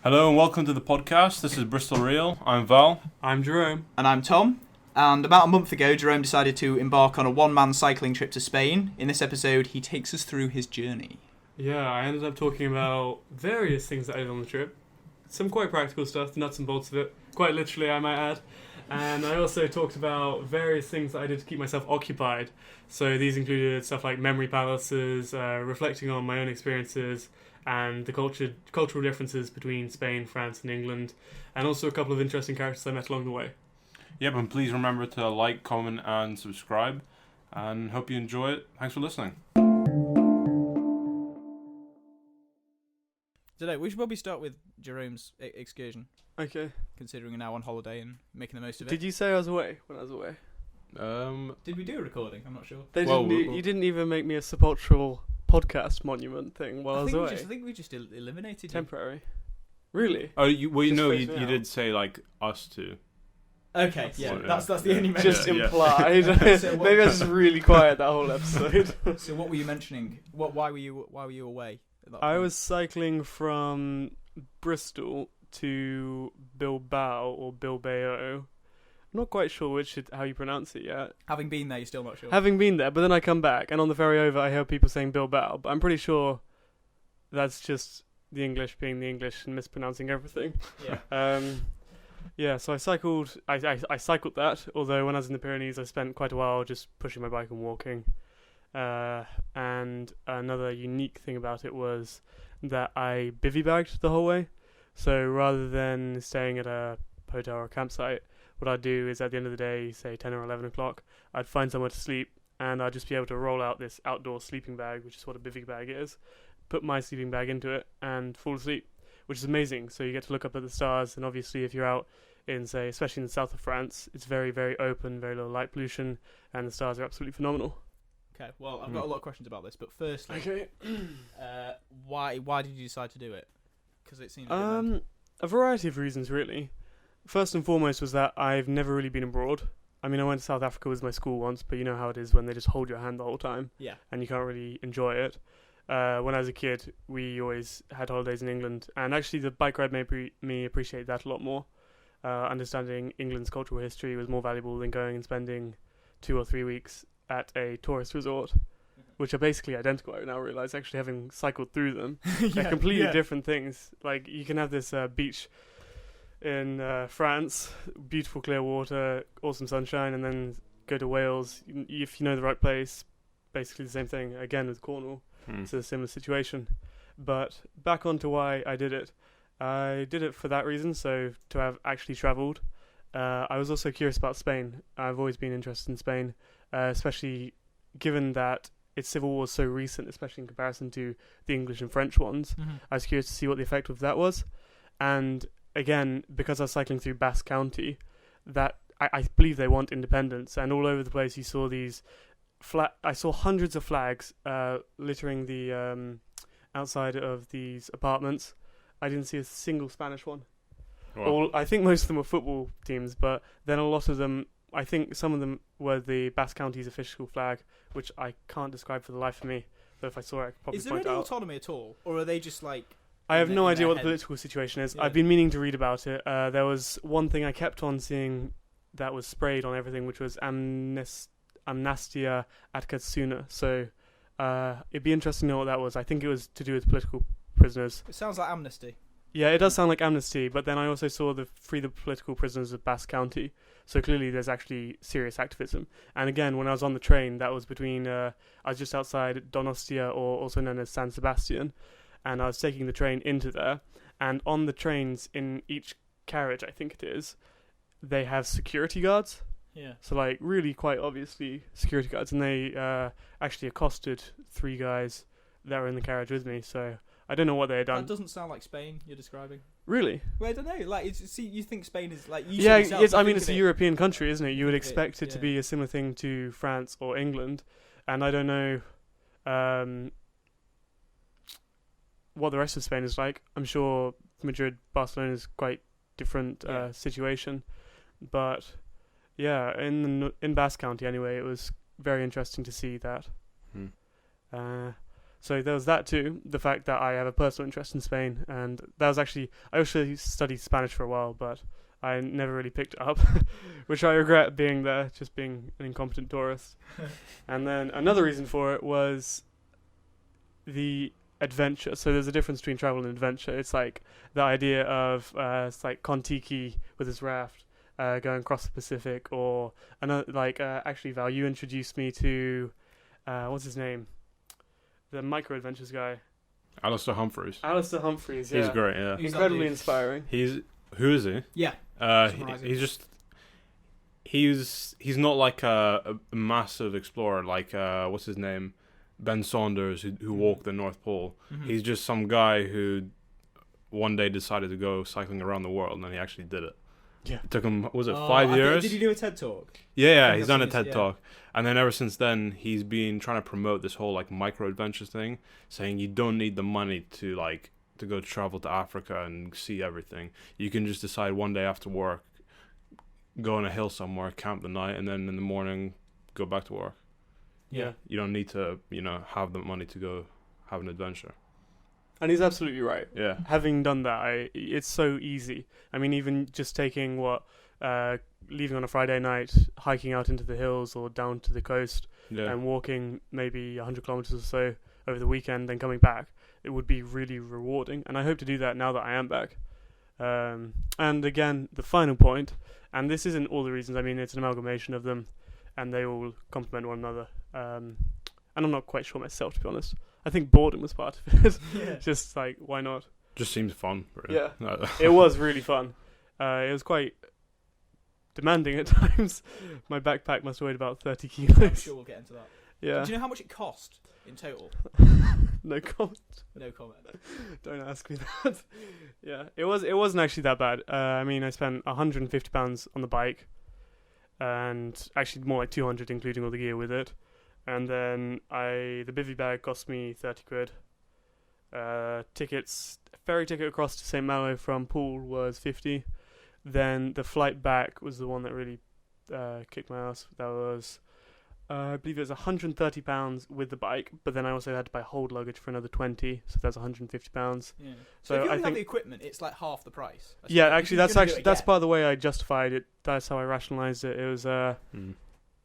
Hello and welcome to the podcast. This is Bristol Real. I'm Val. I'm Jerome. And I'm Tom. And about a month ago, Jerome decided to embark on a one-man cycling trip to Spain. In this episode, he takes us through his journey. Yeah, I ended up talking about various things that I did on the trip. Some quite practical stuff, the nuts and bolts of it. Quite literally, I might add. And I also talked about various things that I did to keep myself occupied. So these included stuff like memory palaces, reflecting on my own experiences, and the cultural differences between Spain, France and England, and also a couple of interesting characters I met along the way. Yep, and please remember to like, comment and subscribe, and hope you enjoy it. Thanks for listening. Today, we should probably start with Jerome's excursion, Okay. considering we're now on holiday and making the most of it. Did you say I was away when I was away? Did we do a recording? I'm not sure. You didn't even make me a sepulchral podcast monument thing while I was away. I think we just eliminated Temporary. Really? Oh, you Just you did say like us two. Okay, that's the only mention. Just implied. Maybe I was just really quiet that whole episode. So what were you mentioning? Why were you away? I was cycling from Bristol to Bilbao or Bilbao. I'm not quite sure how you pronounce it yet. Having been there, you're still not sure. Having been there, but then I come back, and on the ferry over, I heard people saying Bilbao, but I'm pretty sure that's just the English being the English and mispronouncing everything. Yeah. So I cycled. I cycled that. Although when I was in the Pyrenees, I spent quite a while just pushing my bike and walking. And another unique thing about it was that I bivy-bagged the whole way. So rather than staying at a hotel or a campsite, what I'd do is at the end of the day, say 10 or 11 o'clock, I'd find somewhere to sleep, and I'd just be able to roll out this outdoor sleeping bag, which is what a bivy bag is, put my sleeping bag into it, and fall asleep, which is amazing. So you get to look up at the stars, and obviously if you're out in, say, especially in the south of France, it's very, very open, very low light pollution, and the stars are absolutely phenomenal. Okay, well, I've got a lot of questions about this, but firstly, why did you decide to do it? Because it seems a variety of reasons, really. First and foremost was that I've never really been abroad. I mean, I went to South Africa with my school once, but you know how it is when they just hold your hand the whole time. Yeah. And you can't really enjoy it. When I was a kid, we always had holidays in England, and actually the bike ride made me appreciate that a lot more. Understanding England's cultural history was more valuable than going and spending 2 or 3 weeks at a tourist resort, which are basically identical. I now realise, actually, having cycled through them. They're completely different things. Like, you can have this beach in France, beautiful clear water, awesome sunshine, and then go to Wales. If you know the right place, basically the same thing. Again with Cornwall, it's a similar situation. But back on to why I did it. I did it for that reason, so to have actually travelled. I was also curious about Spain. I've always been interested in Spain, especially given that its civil war was so recent, especially in comparison to the English and French ones. I was curious to see what the effect of that was. And again, because I was cycling through Basque County, that I believe they want independence, and all over the place you saw these I saw hundreds of flags littering the outside of these apartments. I didn't see a single Spanish one. Wow. I think most of them were football teams, but then a lot of them, I think some of them were the Basque County's official flag, which I can't describe for the life of me. But if I saw it, I could probably point out. Is there any autonomy at all, or are they just like? I have no idea what the political situation is. Yeah. I've been meaning to read about it. There was one thing I kept on seeing that was sprayed on everything, which was Amnestia ad Katsuna. So it'd be interesting to know what that was. I think it was to do with political prisoners. It sounds like amnesty. Yeah, it does sound like amnesty, but then I also saw the Free the Political Prisoners of Basque County. So clearly there's actually serious activism. And again, when I was on the train, that was between, I was just outside Donostia, or also known as San Sebastian, and I was taking the train into there. And on the trains, in each carriage, I think it is, they have security guards. Yeah. So like really quite obviously security guards. And they actually accosted 3 guys that were in the carriage with me, so I don't know what they had done. That doesn't sound like Spain you're describing. Really? Well, I don't know. Like, you think Spain is like? Yeah, it's a European country, isn't it? You would expect it to be a similar thing to France or England, and I don't know what the rest of Spain is like. I'm sure Madrid, Barcelona is quite different situation, but yeah, in Basque County anyway, it was very interesting to see that. So there was that too. The fact that I have a personal interest in Spain, and that was actually I actually studied Spanish for a while, but I never really picked it up, which I regret being there, just being an incompetent tourist. And then another reason for it was the adventure. So there's a difference between travel and adventure. It's like the idea of it's like Kon-Tiki with his raft going across the Pacific, or another actually Val, you introduced me to what's his name, the micro adventures guy, Alistair Humphreys. Alistair Humphreys. Yeah. He's great. Yeah, Incredibly inspiring. Who is he? Yeah. He's not like a massive explorer like what's his name, Ben Saunders, who walked the North Pole. Mm-hmm. He's just some guy who one day decided to go cycling around the world, and then he actually did it. Yeah. It took him, was it 5 years? Did he do a TED Talk? Yeah, he's done a TED Talk. And then ever since then, he's been trying to promote this whole like micro adventures thing, saying you don't need the money to go travel to Africa and see everything. You can just decide one day after work, go on a hill somewhere, camp the night, and then in the morning go back to work. Yeah. You don't need to, have the money to go have an adventure. And he's absolutely right. Yeah. Having done that, it's so easy. I mean, even just taking leaving on a Friday night, hiking out into the hills or down to the coast, and walking maybe 100 kilometers or so over the weekend, then coming back, it would be really rewarding. And I hope to do that now that I am back. And again, the final point, and this isn't all the reasons, I mean, it's an amalgamation of them, and they all complement one another. And I'm not quite sure myself, to be honest. I think boredom was part of it. Yeah. Just like, why not? Just seems fun. Really. Yeah. It was really fun. It was quite demanding at times. My backpack must have weighed about 30 kilos. I'm sure we'll get into that. Yeah. Do you know how much it cost in total? No comment. No comment. Don't ask me that. Yeah, it wasn't actually that bad. I mean, I spent £150 on the bike, and actually more like 200 including all the gear with it. And then the bivvy bag cost me 30 quid. Ferry ticket across to St. Malo from Poole was 50. Then the flight back was the one that really kicked my ass. That was, I believe it was £130 with the bike, but then I also had to buy hold luggage for another 20, so that's £150. Yeah. So if you I have think the equipment, it's like half the price. Yeah, actually, that's part of the way I justified it. That's how I rationalised it. It was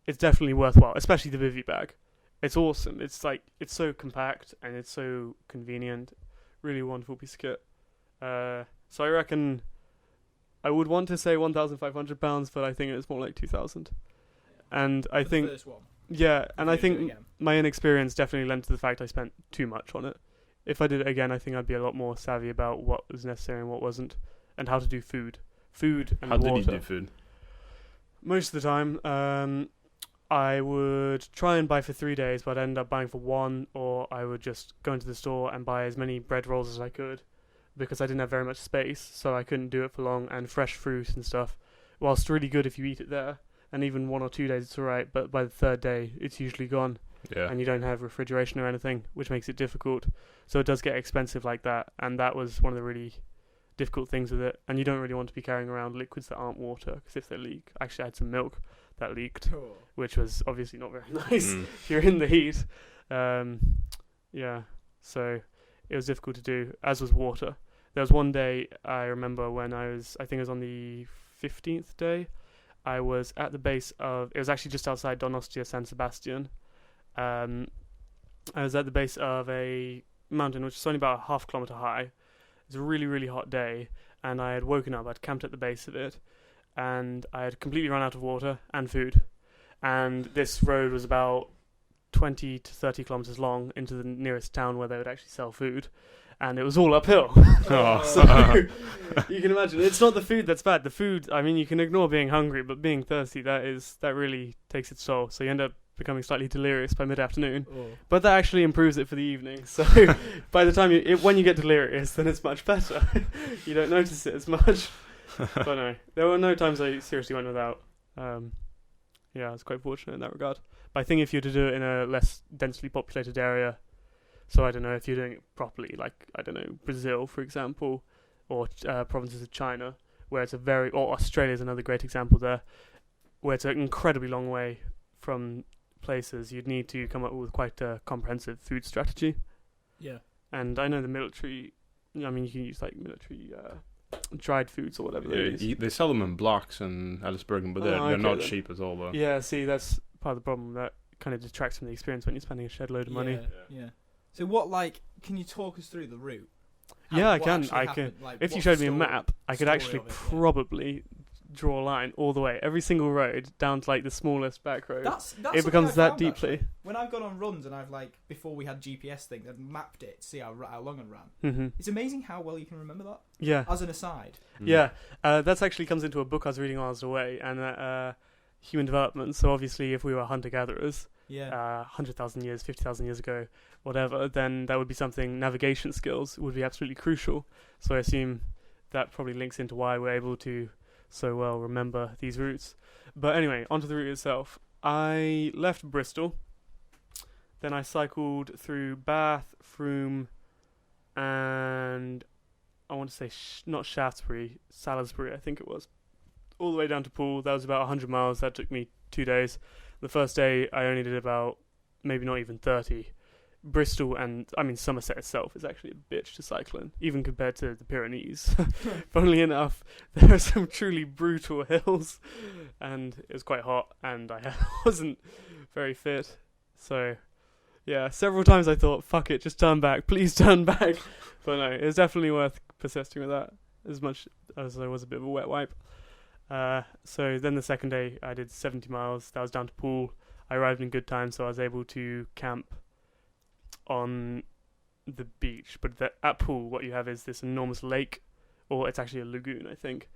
it's definitely worthwhile, especially the bivvy bag. It's awesome. It's so compact and it's so convenient. Really wonderful piece of kit. So I reckon I would want to say £1,500, but I think it was more like 2,000. And I think the first one. Yeah, and I think Again. my inexperience definitely lent to the fact I spent too much on it. If I did it again, I think I'd be a lot more savvy about what was necessary and what wasn't, and how to do food and How water. did you do food? Most of the time, I would try and buy for 3 days, but I'd end up buying for one, or I would just go into the store and buy as many bread rolls as I could, because I didn't have very much space, so I couldn't do it for long, and fresh fruit and stuff, whilst really good if you eat it there, and even 1 or 2 days it's alright, but by the third day it's usually gone, Yeah. and you don't have refrigeration or anything, which makes it difficult, so it does get expensive like that, and that was one of the really difficult things with it, and you don't really want to be carrying around liquids that aren't water, because if they leak, actually I had some milk that leaked, which was obviously not very nice if you're in the heat. Yeah, so it was difficult to do, as was water. There was one day I remember when I think it was on the 15th day, I was at the base of, it was actually just outside Donostia San Sebastian. I was at the base of a mountain which is only about a half kilometre high. It was a really, really hot day, and I had woken up, I'd camped at the base of it, and I had completely run out of water and food. And this road was about 20 to 30 kilometres long into the nearest town where they would actually sell food. And it was all uphill. So you can imagine, it's not the food that's bad. The food, I mean, you can ignore being hungry, but being thirsty, that really takes its toll. So you end up becoming slightly delirious by mid-afternoon. But that actually improves it for the evening. So by the time when you get delirious, then it's much better. You don't notice it as much. But no, there were no times I seriously went without. Yeah, I was quite fortunate in that regard. But I think if you were to do it in a less densely populated area, so I don't know, if you're doing it properly, like, I don't know, Brazil, for example, or provinces of China, where it's or Australia is another great example there, where it's an incredibly long way from places, you'd need to come up with quite a comprehensive food strategy. Yeah. And I know the military. I mean, you can use like military dried foods or whatever. They sell them in blocks in Ellisbergen, but they're not cheap at all, though. Yeah, see, that's part of the problem. That kind of detracts from the experience when you're spending a shed load of money. Yeah. So what, like, can you talk us through the route? Yeah, I can. Like, if you showed me a map, I could actually probably draw a line all the way, every single road down to like the smallest back road. That's it becomes that deeply. Actually. When I've gone on runs and I've like before we had GPS things, I've mapped it to see how long I ran. Mm-hmm. It's amazing how well you can remember that. Yeah. As an aside. Yeah, that's actually comes into a book I was reading while I was away, and human development. So obviously, if we were hunter gatherers, 100,000 years, 50,000 years ago, whatever, then that would be something. Navigation skills would be absolutely crucial. So I assume that probably links into why we're able to so well remember these routes. But anyway, onto the route itself. I left Bristol, then I cycled through Bath, Frome, and I want to say not Shaftesbury, Salisbury I think it was, all the way down to Poole. That was about 100 miles. That took me 2 days. The first day I only did about maybe not even 30. Bristol and, I mean, Somerset itself is actually a bitch to cycle in, even compared to the Pyrenees. Funnily enough, there are some truly brutal hills, and it was quite hot, and I wasn't very fit. So, yeah, several times I thought, fuck it, just turn back, please turn back. But no, it was definitely worth persisting with that, as much as I was a bit of a wet wipe. So then the second day, I did 70 miles. That was down to Poole. I arrived in good time, so I was able to camp on the beach. But at Poole, what you have is this enormous lake, or it's actually a lagoon, I think,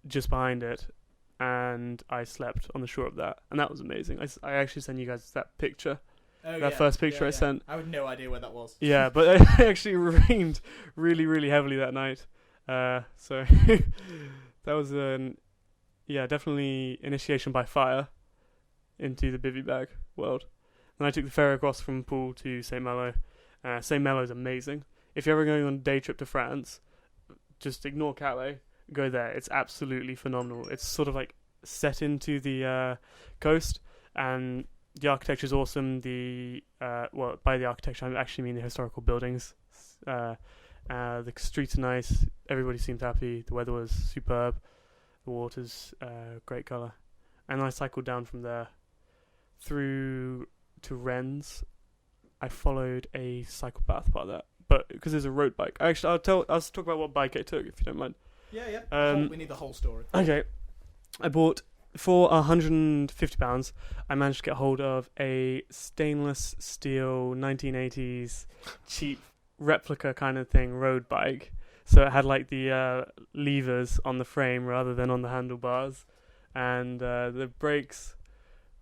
just behind it. And I slept on the shore of that, and that was amazing. I actually sent you guys that picture. First picture I sent. I had no idea where that was. Yeah, but it actually rained really, really heavily that night. So that was definitely initiation by fire into the bivy bag world. Then I took the ferry across from Poole to St. Malo. St. Malo is amazing. If you're ever going on a day trip to France, just ignore Calais, go there. It's absolutely phenomenal. It's sort of like set into the coast, and the architecture is awesome. By the architecture I actually mean the historical buildings. The streets are nice. Everybody seemed happy. The weather was superb. The water's great colour. And I cycled down from there through to Rennes. I followed a cycle path part of that, but because there's a road bike. Actually, I'll talk about what bike I took if you don't mind. Yeah. We need the whole story. Okay. I bought, for £150, I managed to get hold of a stainless steel 1980s cheap replica kind of thing road bike. So it had like the levers on the frame rather than on the handlebars, and the brakes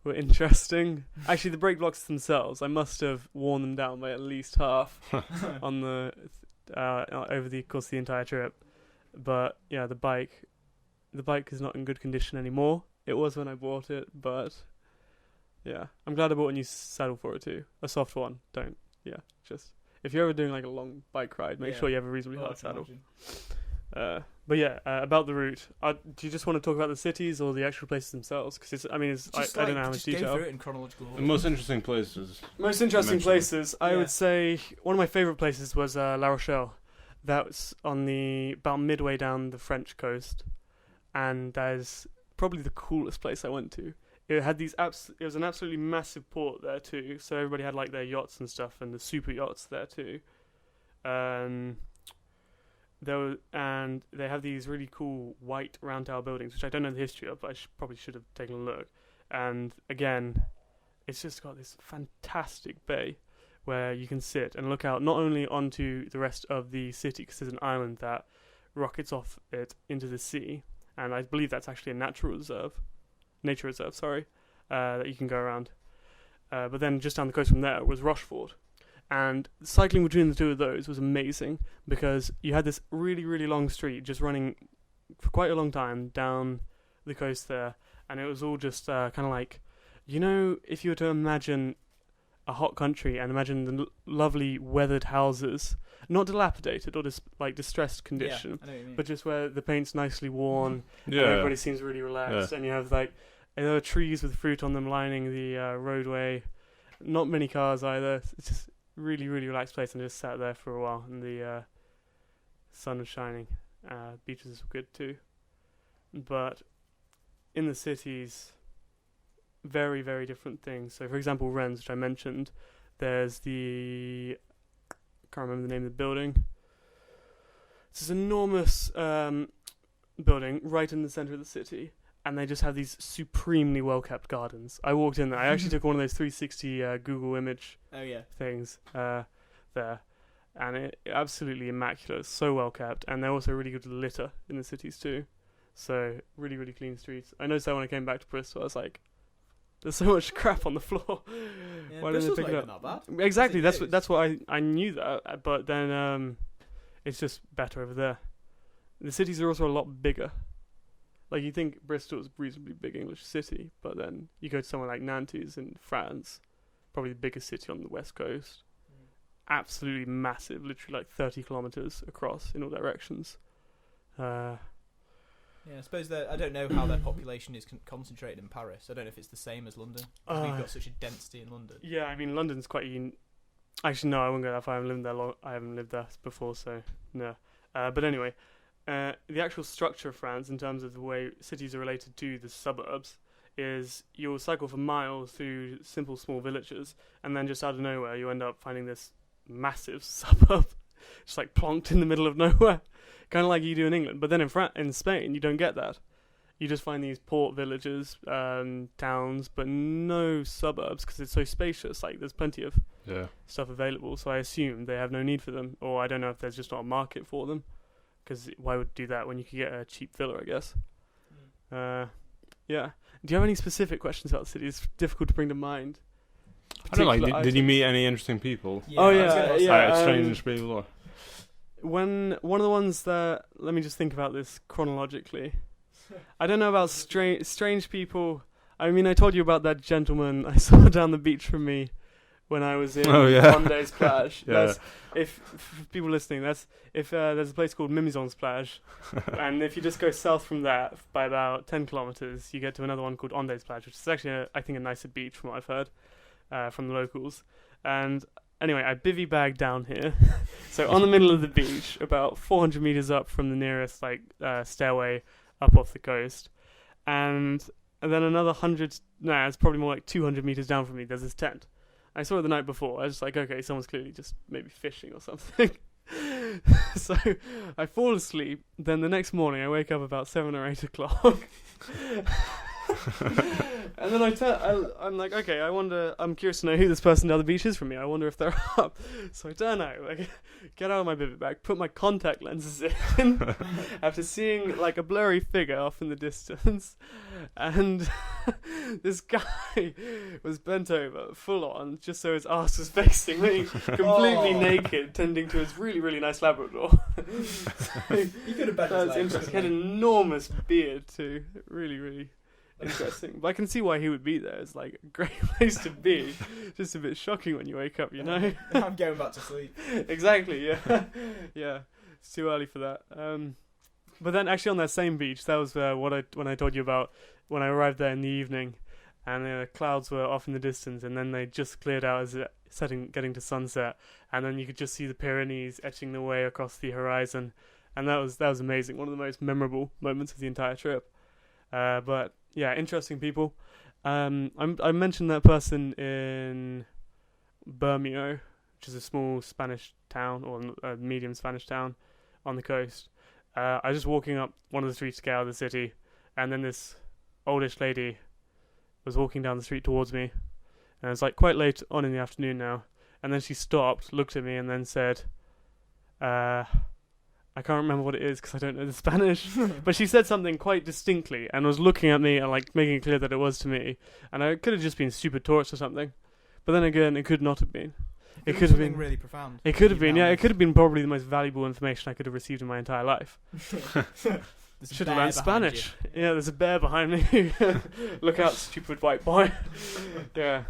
were interesting. Actually, the brake blocks themselves, I must have worn them down by at least half on the over the course of the entire trip. But yeah, the bike is not in good condition anymore. It was when I bought it, but yeah, I'm glad I bought a new saddle for it too, a soft one. Just if you're ever doing like a long bike ride, make sure you have a reasonably hard saddle. But yeah, about the route. Do you just want to talk about the cities or the actual places themselves? Because I don't know how much detail. Go through it in chronological order. The most interesting places. I would say one of my favourite places was La Rochelle. That's on about midway down the French coast, and that is probably the coolest place I went to. It had it was an absolutely massive port there too, so everybody had like their yachts and stuff, and the super yachts there too. And they have these really cool white round tower buildings, which I don't know the history of, but I probably should have taken a look. And again, it's just got this fantastic bay where you can sit and look out not only onto the rest of the city, because there's an island that rockets off it into the sea, and I believe that's actually a nature reserve, that you can go around. But then just down the coast from there was Rochefort. And cycling between the two of those was amazing, because you had this really, really long street just running for quite a long time down the coast there, and it was all just kind of like, if you were to imagine a hot country and imagine the lovely weathered houses, not dilapidated or distressed condition, but just where the paint's nicely worn, and everybody seems really relaxed, and you have there are trees with fruit on them lining the roadway, not many cars either. It's just really, really relaxed place, and just sat there for a while, and the sun was shining. Beaches were good too. But in the cities, very, very different things. So, for example, Rennes, which I mentioned, there's I can't remember the name of the building. It's this enormous building right in the centre of the city, and they just have these supremely well-kept gardens. I walked in there. I actually took one of those 360 Google image things there, and it absolutely immaculate. It's so well-kept, and they're also really good with litter in the cities too. So, really, really clean streets. I noticed that when I came back to Bristol, I was like, there's so much crap on the floor. Yeah, Why didn't they pick it up? not bad. Exactly, that's what I knew that, but then it's just better over there. The cities are also a lot bigger. Like, you think Bristol is a reasonably big English city, but then you go to somewhere like Nantes in France, probably the biggest city on the west coast. Absolutely massive, literally like 30 kilometres across in all directions. Yeah, I suppose I don't know how their population is concentrated in Paris. I don't know if it's the same as London. We've got such a density in London. Yeah, I mean, London's quite Actually, no, I won't go that far. I haven't lived there before, so no. But anyway, the actual structure of France, in terms of the way cities are related to the suburbs, is you'll cycle for miles through simple small villages, and then just out of nowhere you end up finding this massive suburb, just like plonked in the middle of nowhere. Kind of like you do in England, but then in Spain you don't get that. You just find these port villages, towns, but no suburbs because it's so spacious. Like, there's plenty of stuff available, so I assume they have no need for them, or I don't know if there's just not a market for them. Because why would do that when you could get a cheap villa, I guess. Yeah. Do you have any specific questions about the city? It's difficult to bring to mind. I don't know. Did you meet any interesting people? Yeah. Strange people. Or? When one of the ones that, let me just think about this chronologically. I don't know about strange people. I mean, I told you about that gentleman I saw down the beach from me when I was in Monday's plage. If for people listening, there's a place called Mimizon's plage, and if you just go south from that by about 10 kilometers, you get to another one called Onday's plage, which is actually I think a nicer beach from what I've heard from the locals. And anyway, I bivvy bagged down here, so on the middle of the beach, about 400 meters up from the nearest stairway up off the coast, and then another 100. It's probably more like 200 meters down from me. There's this tent. I saw it the night before. I was just like, okay, someone's clearly just maybe fishing or something. So I fall asleep. Then the next morning, I wake up about 7 or 8 o'clock. And then I'm like, okay, I'm curious to know who this person down the beach is from me. I wonder if they're up. So I turn out, get out of my bivvy bag, put my contact lenses in, after seeing like a blurry figure off in the distance, and this guy was bent over, full on, just so his ass was facing me, completely naked, tending to his really, really nice Labrador. You could have bet his legs. Interesting. He had an enormous beard too. Really, really interesting. But I can see why he would be there. It's like a great place to be. Just a bit shocking when you wake up, you know? I'm going back to sleep. Exactly, yeah. Yeah, it's too early for that. But then actually on that same beach, that was when I told you about when I arrived there in the evening, and the clouds were off in the distance, and then they just cleared out as it getting to sunset, and then you could just see the Pyrenees etching their way across the horizon, and that was amazing. One of the most memorable moments of the entire trip. But yeah, interesting people. I mentioned that person in Bermeo, which is a small Spanish town, or a medium Spanish town on the coast. I was just walking up one of the streets to get out of the city, and then this oldish lady was walking down the street towards me, and it was like quite late on in the afternoon now, and then she stopped, looked at me, and then said, I can't remember what it is because I don't know the Spanish, but she said something quite distinctly and was looking at me and like making it clear that it was to me, and I could have just been stupid tourists or something, but then again, it could not have been. It could have been really profound. It could have been, yeah. It could have been probably the most valuable information I could have received in my entire life. Should have learned Spanish. Yeah, there's a bear behind me. Look out, stupid white boy. Yeah.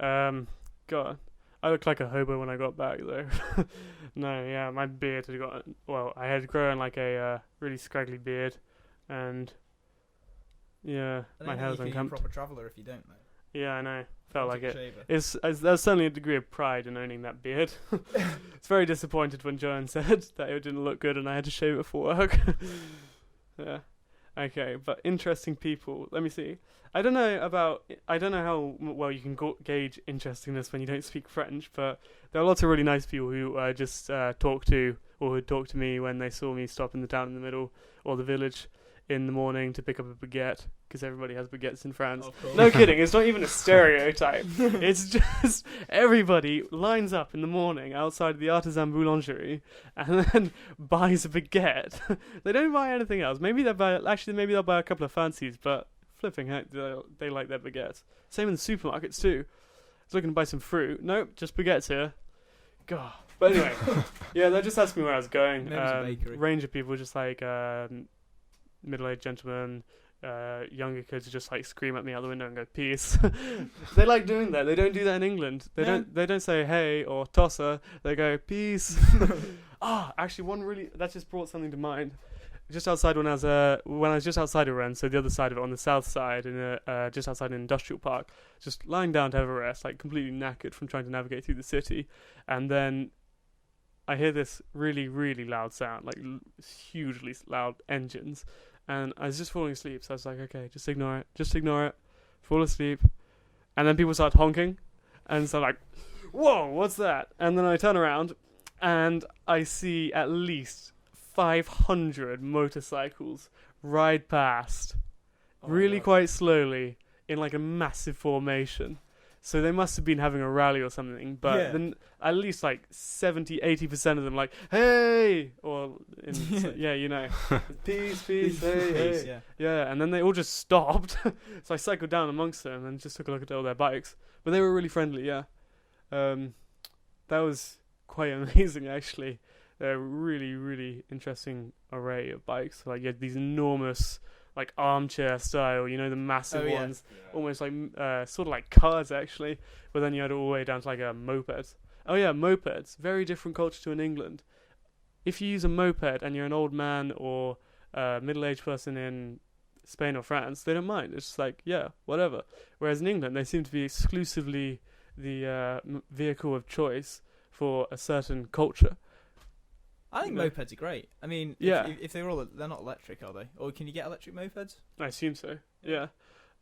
God, I looked like a hobo when I got back though. No, yeah, my beard had I had grown like a really scraggly beard, and yeah, my hair was unkempt. You're a proper traveller if you don't, though. Yeah, I know. Felt like it. Shaver. There's certainly a degree of pride in owning that beard. It's very disappointed when Joanne said that it didn't look good and I had to shave it for work. Yeah. Okay, but interesting people. Let me see. I don't know how well you can gauge interestingness when you don't speak French, but there are lots of really nice people who I just talk to, or who talk to me when they saw me stop in the town in the middle or the village in the morning to pick up a baguette, because everybody has baguettes in France. No kidding, it's not even a stereotype. It's just everybody lines up in the morning outside the artisan boulangerie and then buys a baguette. They don't buy anything else. Maybe they'll buy a couple of fancies, but flipping heck, they like their baguettes. Same in the supermarkets too. I was looking to buy some fruit. Nope, just baguettes here. God. But anyway, yeah, they just asked me where I was going. Maybe it's a bakery. Range of people, just like middle-aged gentlemen, younger kids just like scream at me out the window and go peace. They like doing that. They don't do that in England. They don't say hey or tosser. They go peace. Actually, that just brought something to mind. Just outside when I was just outside of Rennes, so the other side of it, on the south side, just outside an industrial park, just lying down to have a rest, like completely knackered from trying to navigate through the city, and then I hear this really, really loud sound, like hugely loud engines, and I was just falling asleep, so I was like, okay, just ignore it, fall asleep, and then people start honking, and so like, whoa, what's that? And then I turn around, and I see at least 500 motorcycles ride past quite slowly in like a massive formation. So they must have been having a rally or something, but then at least like 70-80% of them like, hey, or peace, hey. Yeah, and then they all just stopped. So I cycled down amongst them and just took a look at all their bikes, but they were really friendly. That was quite amazing actually. They're a really, really interesting array of bikes. Like you had these enormous, like armchair style, the massive ones, almost like sort of like cars actually. But then you had all the way down to like mopeds. Oh yeah, mopeds. Very different culture to in England. If you use a moped and you're an old man or a middle-aged person in Spain or France, they don't mind. It's just like, yeah, whatever. Whereas in England, they seem to be exclusively the vehicle of choice for a certain culture. I think mopeds are great. I mean, if they're not electric, are they? Or can you get electric mopeds? I assume so. Yeah.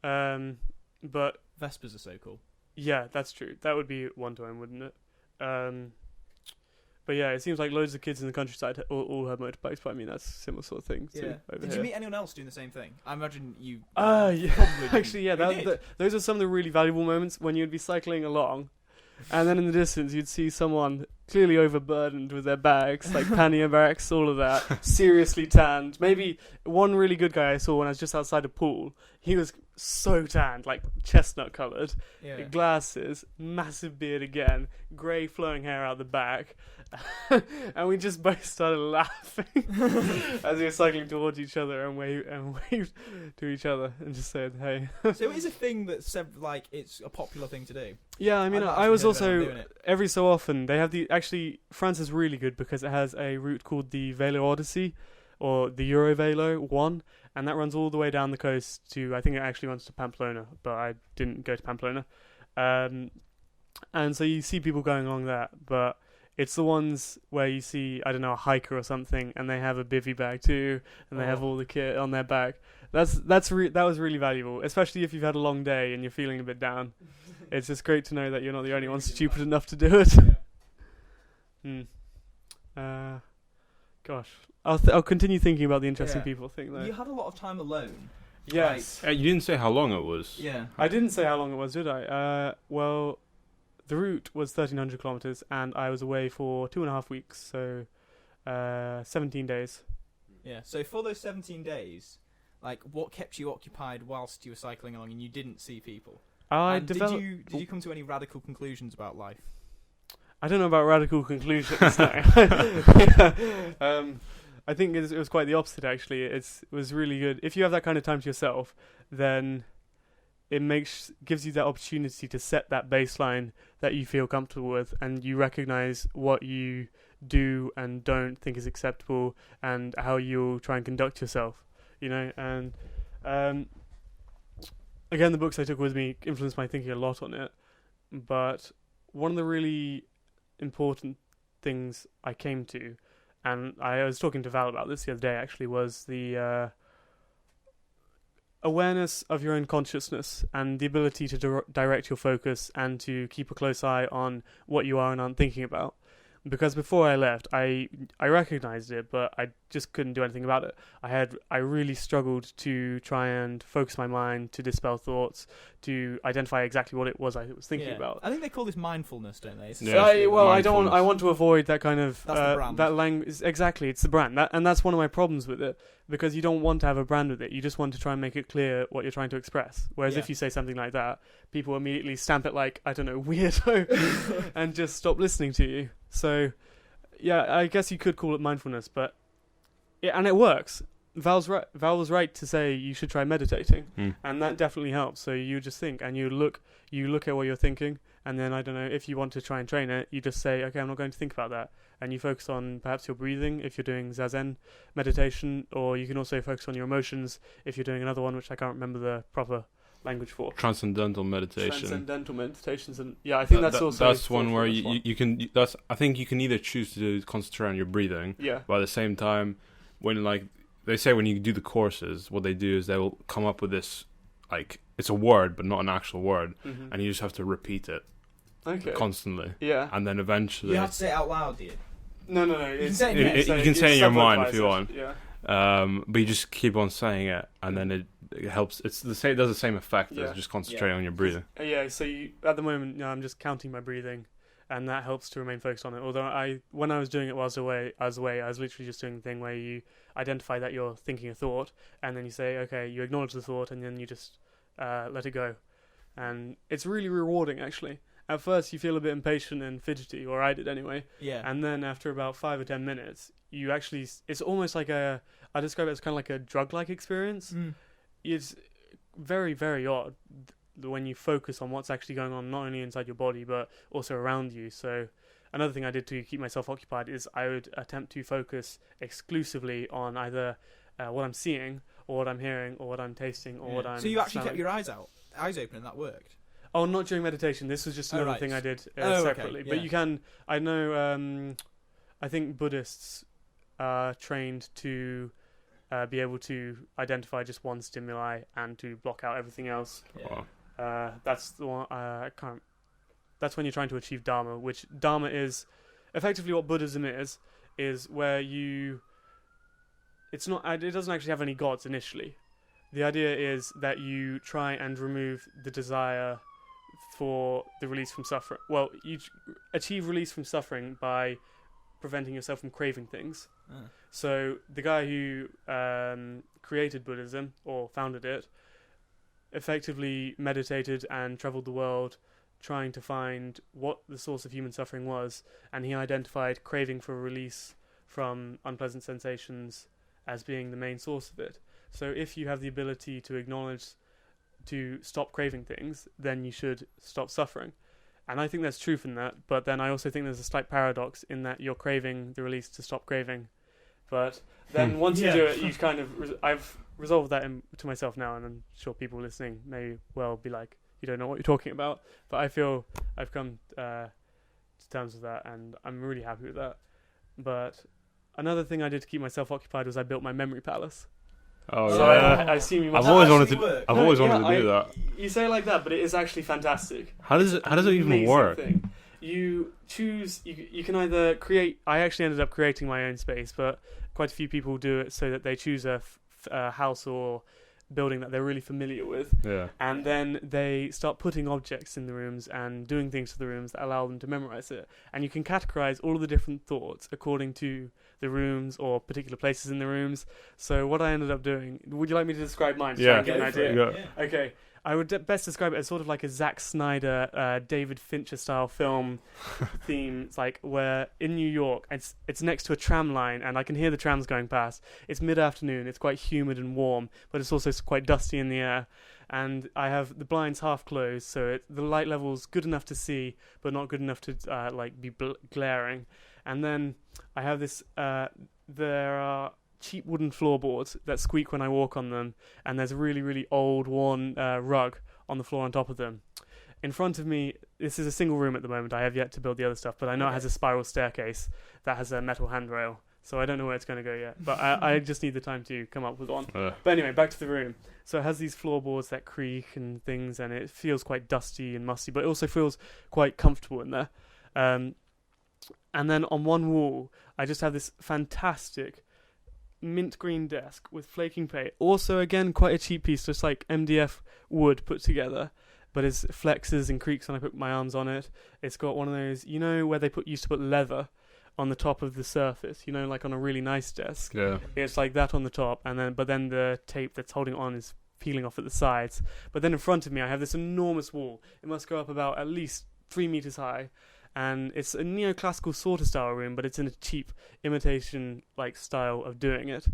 But Vespers are so cool. Yeah, that's true. That would be one to own, wouldn't it? But yeah, it seems like loads of kids in the countryside all have motorbikes. But I mean, that's a similar sort of thing. Yeah. Did you meet anyone else doing the same thing? I imagine you. Yeah. Actually, yeah. Those are some of the really valuable moments when you'd be cycling along. And then in the distance, you'd see someone clearly overburdened with their bags, like pannier bags, all of that, seriously tanned. Maybe one really good guy I saw when I was just outside a pool, he was so tanned, like chestnut coloured, glasses, massive beard again, grey flowing hair out the back. And we just both started laughing as we were cycling towards each other and waved to each other and just said, hey. So it is a thing that's like it's a popular thing to do. Yeah, I mean, I was also every so often they have France is really good because it has a route called the Velo Odyssey or the Eurovelo 1, and that runs all the way down the coast to, I think it actually runs to Pamplona, but I didn't go to Pamplona. And so you see people going along that, but it's the ones where you see, I don't know, a hiker or something, and they have a bivvy bag too, and they have all the kit on their back. That was really valuable, especially if you've had a long day and you're feeling a bit down. It's just great to know that you're not the only one stupid enough to do it. Gosh, I'll continue thinking about the interesting people thing though. You had a lot of time alone. Yes. You didn't say how long it was. Yeah. I didn't say how long it was, did I? Well, the route was 1,300 kilometers, and I was away for 2.5 weeks, so 17 days. Yeah. So for those 17 days, like, what kept you occupied whilst you were cycling along and you didn't see people? Did you come to any radical conclusions about life? I don't know about radical conclusions. I think it was quite the opposite, actually. It was really good. If you have that kind of time to yourself, then it gives you that opportunity to set that baseline that you feel comfortable with, and you recognize what you do and don't think is acceptable and how you'll try and conduct yourself, and again, the books I took with me influenced my thinking a lot on it. But one of the really important things I came to, and I was talking to Val about this the other day actually, was the awareness of your own consciousness and the ability to direct your focus and to keep a close eye on what you are and aren't thinking about. Because before I left, I recognized it, but I just couldn't do anything about it. I really struggled to try and focus my mind, to dispel thoughts, to identify exactly what it was I was thinking about. I think they call this mindfulness, don't they? I want to avoid that kind of that's the brand. that language. Exactly, it's the brand, and that's one of my problems with it, because you don't want to have a brand with it. You just want to try and make it clear what you're trying to express. Whereas if you say something like that, people immediately stamp it like, I don't know, weirdo, and just stop listening to you. So, yeah, I guess you could call it mindfulness, but and it works. Val was right to say you should try meditating, and that definitely helps. So you just think, and you look at what you're thinking, and then I don't know, if you want to try and train it, you just say, okay, I'm not going to think about that, and you focus on perhaps your breathing if you're doing Zazen meditation, or you can also focus on your emotions if you're doing another one, which I can't remember the proper language for. Transcendental meditation. Transcendental meditations, and I think that's one where you can. I think you can either choose to concentrate on your breathing. Yeah. But at the same time, when they say when you do the courses, what they do is they will come up with this, it's a word but not an actual word, and you just have to repeat it. Okay. Constantly. Yeah. And then eventually. You have to say it out loud, do you? No. You can say it in your mind if you want. Yeah. But you just keep on saying it, and then it helps. It does the same effect as just concentrating on your breathing. Yeah. So at the moment, I'm just counting my breathing, and that helps to remain focused on it. Although when I was doing it whilst away, I was literally just doing the thing where you identify that you're thinking a thought, and then you say, okay, you acknowledge the thought, and then you just let it go, and it's really rewarding actually. At first, you feel a bit impatient and fidgety, or I did anyway. Yeah. And then after about 5 or 10 minutes, you actually, it's almost like I describe it as kind of like a drug-like experience. It's very, very odd when you focus on what's actually going on, not only inside your body, but also around you. So another thing I did to keep myself occupied is I would attempt to focus exclusively on either what I'm seeing, or what I'm hearing, or what I'm tasting, or what I'm So you actually smelling. kept your eyes open, and that worked? Oh, not during meditation. This was just another thing I did separately. Okay, But you can, I know, I think Buddhists are trained to be able to identify just one stimuli and to block out everything else. Yeah. That's the one, that's when you're trying to achieve Dharma, which Dharma is effectively what Buddhism is where it doesn't actually have any gods initially. The idea is that you try and remove the desire for the release from suffering. Well, you achieve release from suffering by preventing yourself from craving things. So the guy who created Buddhism, or founded it, effectively meditated and traveled the world trying to find what the source of human suffering was, and he identified craving for release from unpleasant sensations as being the main source of it. So if you have the ability to acknowledge, to stop craving things, then you should stop suffering. And I think that's true from that, but then I also think there's a slight paradox in that you're craving the release to stop craving. But then once you do it, you kind of... I've resolved that to myself now, and I'm sure people listening may well be like, you don't know what you're talking about. But I feel I've come to terms with that, and I'm really happy with that. But another thing I did to keep myself occupied was I built my memory palace. Oh so yeah! I assume you I've must. always wanted to. I've always wanted to do that. You say it like that, but it is actually fantastic. How does it even work? Thing. You choose. You can either create. I actually ended up creating my own space, but quite a few people do it so that they choose a house or building that they're really familiar with. Yeah. And then they start putting objects in the rooms and doing things to the rooms that allow them to memorize it. And you can categorize all of the different thoughts according to the rooms or particular places in the rooms. So what I ended up doing... Would you like me to describe mine? To try and give an idea? Yeah. Okay. I would best describe it as sort of like a Zack Snyder, David Fincher style film theme. It's like where in New York, it's next to a tram line, and I can hear the trams going past. It's mid-afternoon. It's quite humid and warm, but it's also quite dusty in the air. And I have the blinds half closed, so the light level's good enough to see, but not good enough to be glaring. And then I have this. There are cheap wooden floorboards that squeak when I walk on them, and there's a really, really old, worn rug on the floor on top of them. In front of me, this is a single room at the moment. I have yet to build the other stuff, but I know it has a spiral staircase that has a metal handrail. So I don't know where it's going to go yet, but I just need the time to come up with one. But anyway, back to the room. So it has these floorboards that creak and things, and it feels quite dusty and musty, but it also feels quite comfortable in there. And then on one wall, I just have this fantastic mint green desk with flaking paint. Also, again, quite a cheap piece, just like MDF wood put together. But it flexes and creaks when I put my arms on it. It's got one of those, you know, where they used to put leather on the top of the surface, you know, like on a really nice desk. Yeah. It's like that on the top, but then the tape that's holding it on is peeling off at the sides. But then in front of me, I have this enormous wall. It must go up about at least 3 meters high, and it's a neoclassical sort of style room, but it's in a cheap imitation like style of doing it.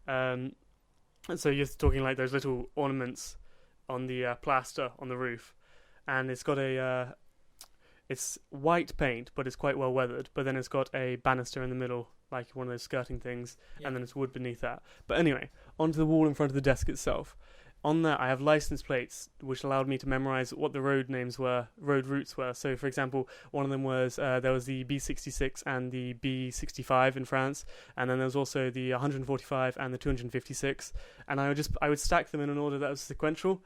And so you're talking like those little ornaments on the plaster on the roof, and it's got it's white paint, but it's quite well weathered. But then it's got a banister in the middle, like one of those skirting things, and then it's wood beneath that. But anyway, onto the wall in front of the desk itself. On that, I have license plates, which allowed me to memorize what the road routes were. So, for example, one of them was there was the B66 and the B65 in France, and then there was also the 145 and the 256. And I would stack them in an order that was sequential.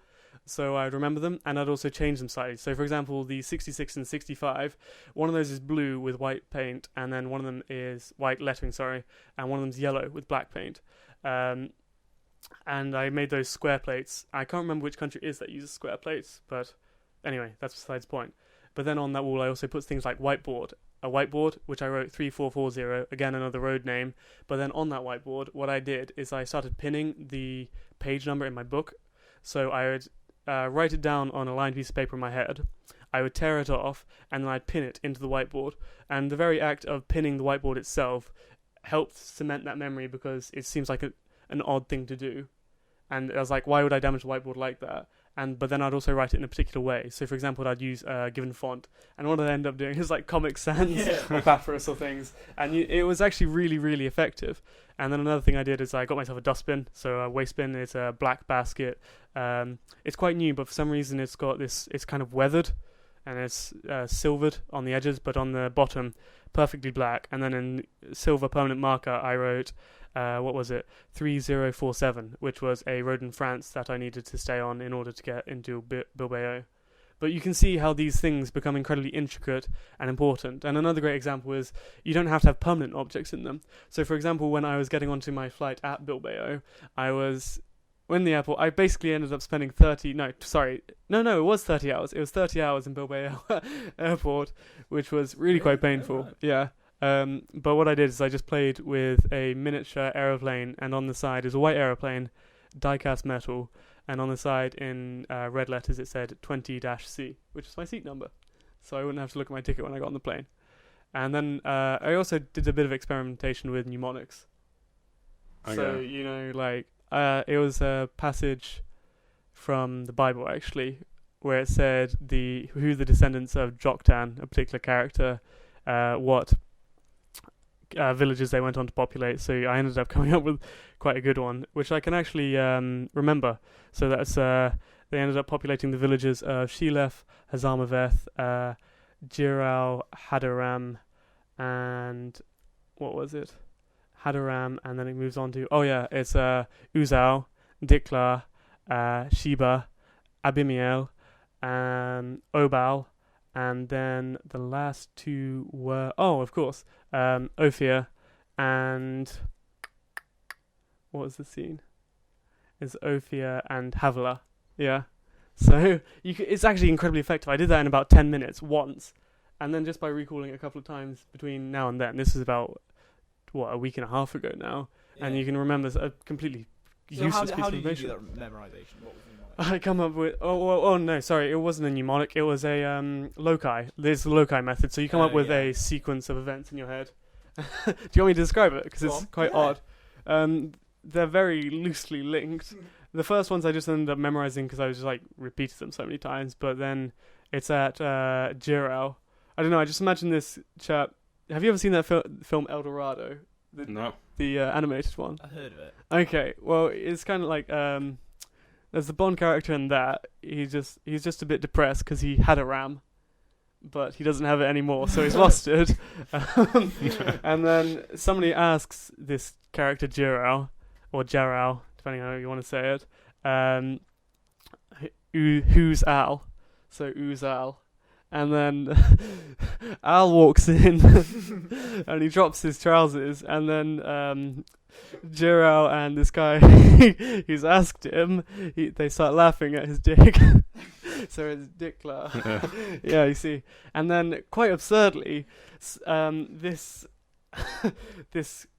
So I would remember them, and I'd also change them slightly. So, for example, the 66 and 65, one of those is blue with white paint, and then one of them is white lettering, and one of them's yellow with black paint. And I made those square plates. I can't remember which country it is that uses square plates, but anyway, that's besides the point. But then on that wall, I also put things like whiteboard. A whiteboard, which I wrote 3440, again another road name. But then on that whiteboard, what I did is I started pinning the page number in my book. So I would write it down on a lined piece of paper in my head. I would tear it off, and then I'd pin it into the whiteboard. And the very act of pinning the whiteboard itself helped cement that memory, because it seems like an odd thing to do. And I was like, why would I damage the whiteboard like that? But then I'd also write it in a particular way. So, for example, I'd use a given font, and what I'd end up doing is like Comic Sans or Papyrus or things. And it was actually really, really effective. And then another thing I did is I got myself a dustbin. So a waste bin is a black basket. It's quite new, but for some reason it's kind of weathered, and it's silvered on the edges, but on the bottom, perfectly black. And then in silver permanent marker, I wrote 3047, which was a road in France that I needed to stay on in order to get into Bilbao. But you can see how these things become incredibly intricate and important. And another great example is you don't have to have permanent objects in them. So, for example, when I was getting onto my flight at Bilbao, in the airport, I basically ended up spending it was 30 hours. It was 30 hours in Bilbao airport, which was really quite painful. Right. Yeah. But what I did is I just played with a miniature aeroplane, and on the side is a white aeroplane, die-cast metal, and on the side in red letters it said 20-C, which is my seat number. So I wouldn't have to look at my ticket when I got on the plane. And then I also did a bit of experimentation with mnemonics. Okay. So, it was a passage from the Bible, actually, where it said who the descendants of Joktan, a particular character, what villages they went on to populate. So I ended up coming up with quite a good one, which I can actually remember. So that's they ended up populating the villages of Shilef, Hazarmaveth, Jiral, Hadaram, and what was it? Hadaram, and then it moves on to it's Uzal, Dikla, Sheba, Abimiel, Obal, and then the last two were of course Ophir, and what was the scene? It's Ophir and Havilah. Yeah, so it's actually incredibly effective. I did that in about 10 minutes once, and then just by recalling it a couple of times between now and then. This is about a week and a half ago now, and you can remember a completely useless piece of information. How did you do that memorization? What was the mnemonic? I come up with it wasn't a mnemonic. It was a loci. There's the loci method. So you come up with a sequence of events in your head. Do you want me to describe it? Because it's quite odd. They're very loosely linked. The first ones I just ended up memorizing because I was just repeated them so many times. But then it's at Jiral. I don't know. I just imagine this chap. Have you ever seen that film El Dorado The animated one. I heard of it. Okay, well, it's kind of like there's the Bond character in that. He's just a bit depressed because he had a ram, but he doesn't have it anymore, so he's lost it. And then somebody asks this character Jerome, or Jarrell, depending on how you want to say it, who's Al? So who's Al? And then Al walks in and he drops his trousers, and then Jerome and this guy who's asked him, they start laughing at his dick. So it's Dickler. Yeah, you see. And then, quite absurdly, this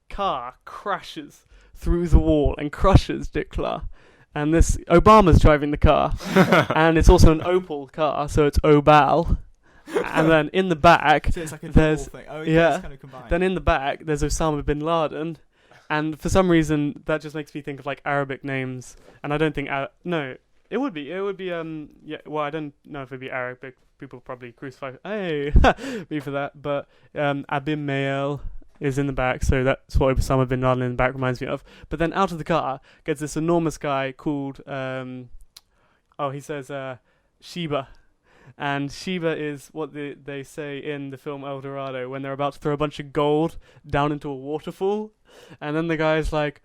car crashes through the wall and crushes Dickler. And this Obama's driving the car, and it's also an Opel car, so it's Obal. And then in the back, so it's like a there's thing. Oh, yeah. It's kind of combined. Then in the back there's Osama bin Laden, and for some reason that just makes me think of like Arabic names. And I don't think no, it would be yeah. Well, I don't know if it'd be Arabic. People probably crucify me for that. But Abimael is in the back, so that's what Osama bin Laden in the back reminds me of. But then out of the car gets this enormous guy called he says Sheba. And Sheba is what they say in the film El Dorado when they're about to throw a bunch of gold down into a waterfall. And then the guy's like,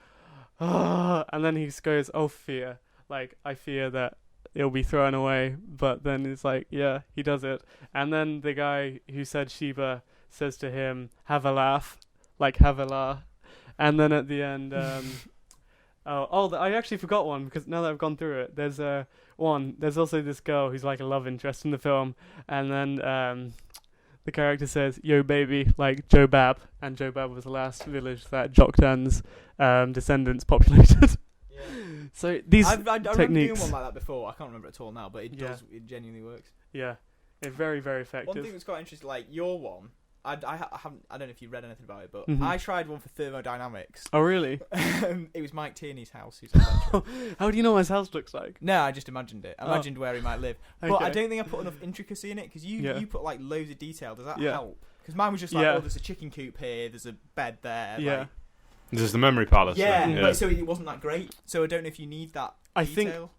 and then he goes, oh, fear. Like, I fear that it'll be thrown away. But then it's like, yeah, he does it. And then the guy who said Sheba says to him, have a laugh. Like, have a laugh. And then at the end, I actually forgot one, because now that I've gone through it, there's there's also this girl who's like a love interest in the film, and then the character says, yo baby, like Joe Bab, and Joe Bab was the last village that Joktan's descendants populated. Yeah. So these I remember techniques... doing one like that before. I can't remember it at all now, but it genuinely works. Yeah, it's very, very effective. One thing that's quite interesting, like your one, I don't know if you read anything about it, but I tried one for thermodynamics. Oh, really? It was Mike Tierney's house. Who's How do you know what his house looks like? No, I just imagined it. I imagined where he might live. Okay. But I don't think I put enough intricacy in it, because you put like loads of detail. Does that help? Because mine was just like, oh, there's a chicken coop here, there's a bed there. Yeah. Like, this is the memory palace. Yeah, but so it wasn't that great. So I don't know if you need that detail.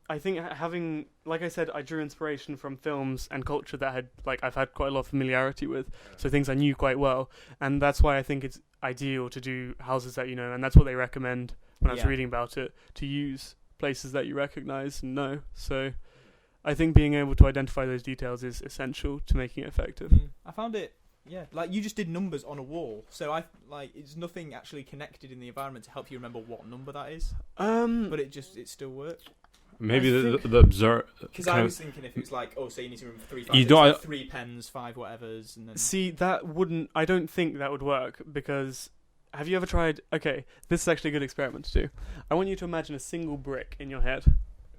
I think having, like I said, I drew inspiration from films and culture that I've had quite a lot of familiarity with, so things I knew quite well, and that's why I think it's ideal to do houses that you know, and that's what they recommend when I was reading about it, to use places that you recognise and know. So I think being able to identify those details is essential to making it effective. I found it, like you just did numbers on a wall, so it's nothing actually connected in the environment to help you remember what number that is. But it still worked. Maybe the observe. Because I was thinking if it was like, oh, so you need to remember 3 factors, like 3 pens, 5 whatevers, and then... See, that wouldn't... I don't think that would work, because... Have you ever tried... Okay, this is actually a good experiment to do. I want you to imagine a single brick in your head.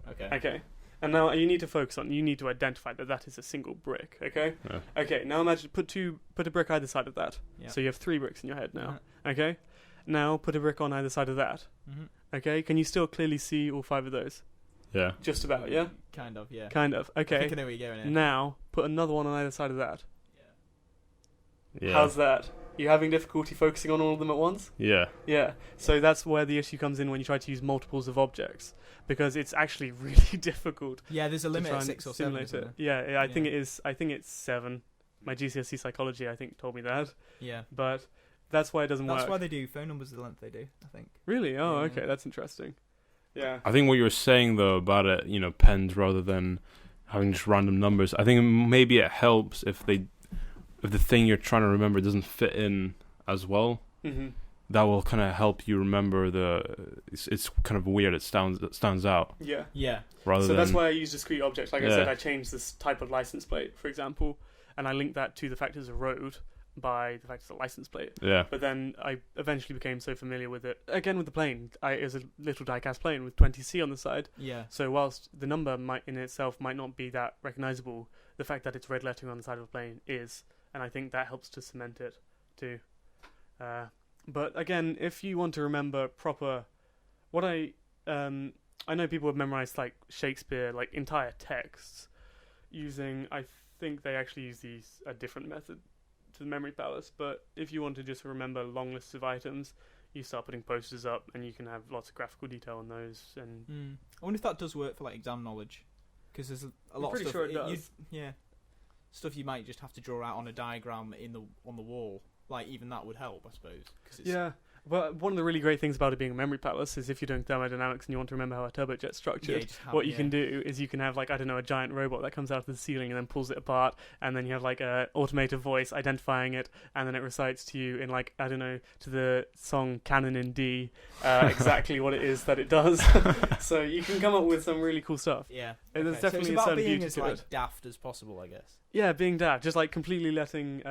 Okay. And now you need to focus on... You need to identify that is a single brick, okay? Yeah. Okay, now imagine... Put a brick either side of that. Yeah. So you have 3 bricks in your head now. Okay? Now put a brick on either side of that. Okay? Can you still clearly see all 5 of those? Yeah. Just about, yeah? Kind of, yeah. Kind of, okay. I think I know where you're going here. Now, put another one on either side of that. Yeah. How's that? You having difficulty focusing on all of them at once? Yeah. Yeah. So that's where the issue comes in when you try to use multiples of objects, because it's actually really difficult. Yeah, there's a limit at 6 or 7. It. Yeah, I think it is. I think it's 7. My GCSE psychology, I think, told me that. Yeah. But that's why it doesn't work. That's why they do phone numbers the length they do, I think. Really? Oh, okay. That's interesting. Yeah. I think what you were saying though about it, pens rather than having just random numbers. I think maybe it helps if the thing you're trying to remember doesn't fit in as well. Mm-hmm. That will kind of help you remember it's kind of weird. It stands out. Yeah. Yeah. So that's why I use discrete objects. Like I said, I changed this type of license plate, for example, and I linked that to the fact it's a road by the fact it's a license plate. Yeah. But then I eventually became so familiar with it. Again, with the plane, it was a little die-cast plane with 20C on the side. Yeah. So whilst the number in itself might not be that recognisable, the fact that it's red lettering on the side of a plane is, and I think that helps to cement it too. But again, if you want to remember proper, I know people have memorised like Shakespeare, like entire texts, using, I think they actually use a different method to the memory palace. But if you want to just remember long lists of items, you start putting posters up, and you can have lots of graphical detail on those. And I wonder if that does work for like exam knowledge, because there's a lot of stuff. Pretty sure it does. Stuff you might just have to draw out on a diagram on the wall. Like even that would help, I suppose. Yeah. Well, one of the really great things about it being a memory palace is if you're doing thermodynamics and you want to remember how a turbojet's structured, what you can do is you can have like, I don't know, a giant robot that comes out of the ceiling and then pulls it apart, and then you have like a automated voice identifying it, and then it recites to you in like, I don't know, to the song Canon in D, exactly what it is that it does. So you can come up with some really cool stuff. Yeah. And there's definitely so it's a about certain being beauty as to like it. daft as possible, I guess. Yeah, being daft, just like completely letting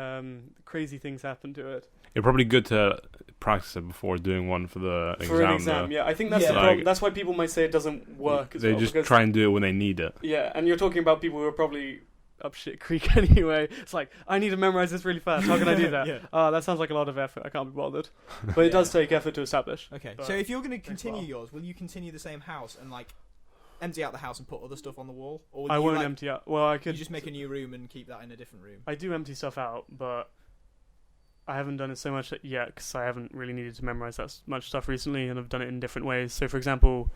crazy things happen to it. It's probably good to practice it before doing one for the exam. For an exam, though. yeah. I think that's the problem. That's why people might say it doesn't work as They well. just try and do it when they need it. Yeah, and you're talking about people who are probably up shit creek anyway. It's like, I need to memorize this really fast. How can I do that? That sounds like a lot of effort. I can't be bothered. But it does take effort to establish. Okay, so if you're going to continue yours, will you continue the same house and like empty out the house and put other stuff on the wall? Or I won't empty out. Well, I could you just make a new room and keep that in a different room? I do empty stuff out, but I haven't done it so much yet because I haven't really needed to memorize that much stuff recently, and I've done it in different ways. So, for example,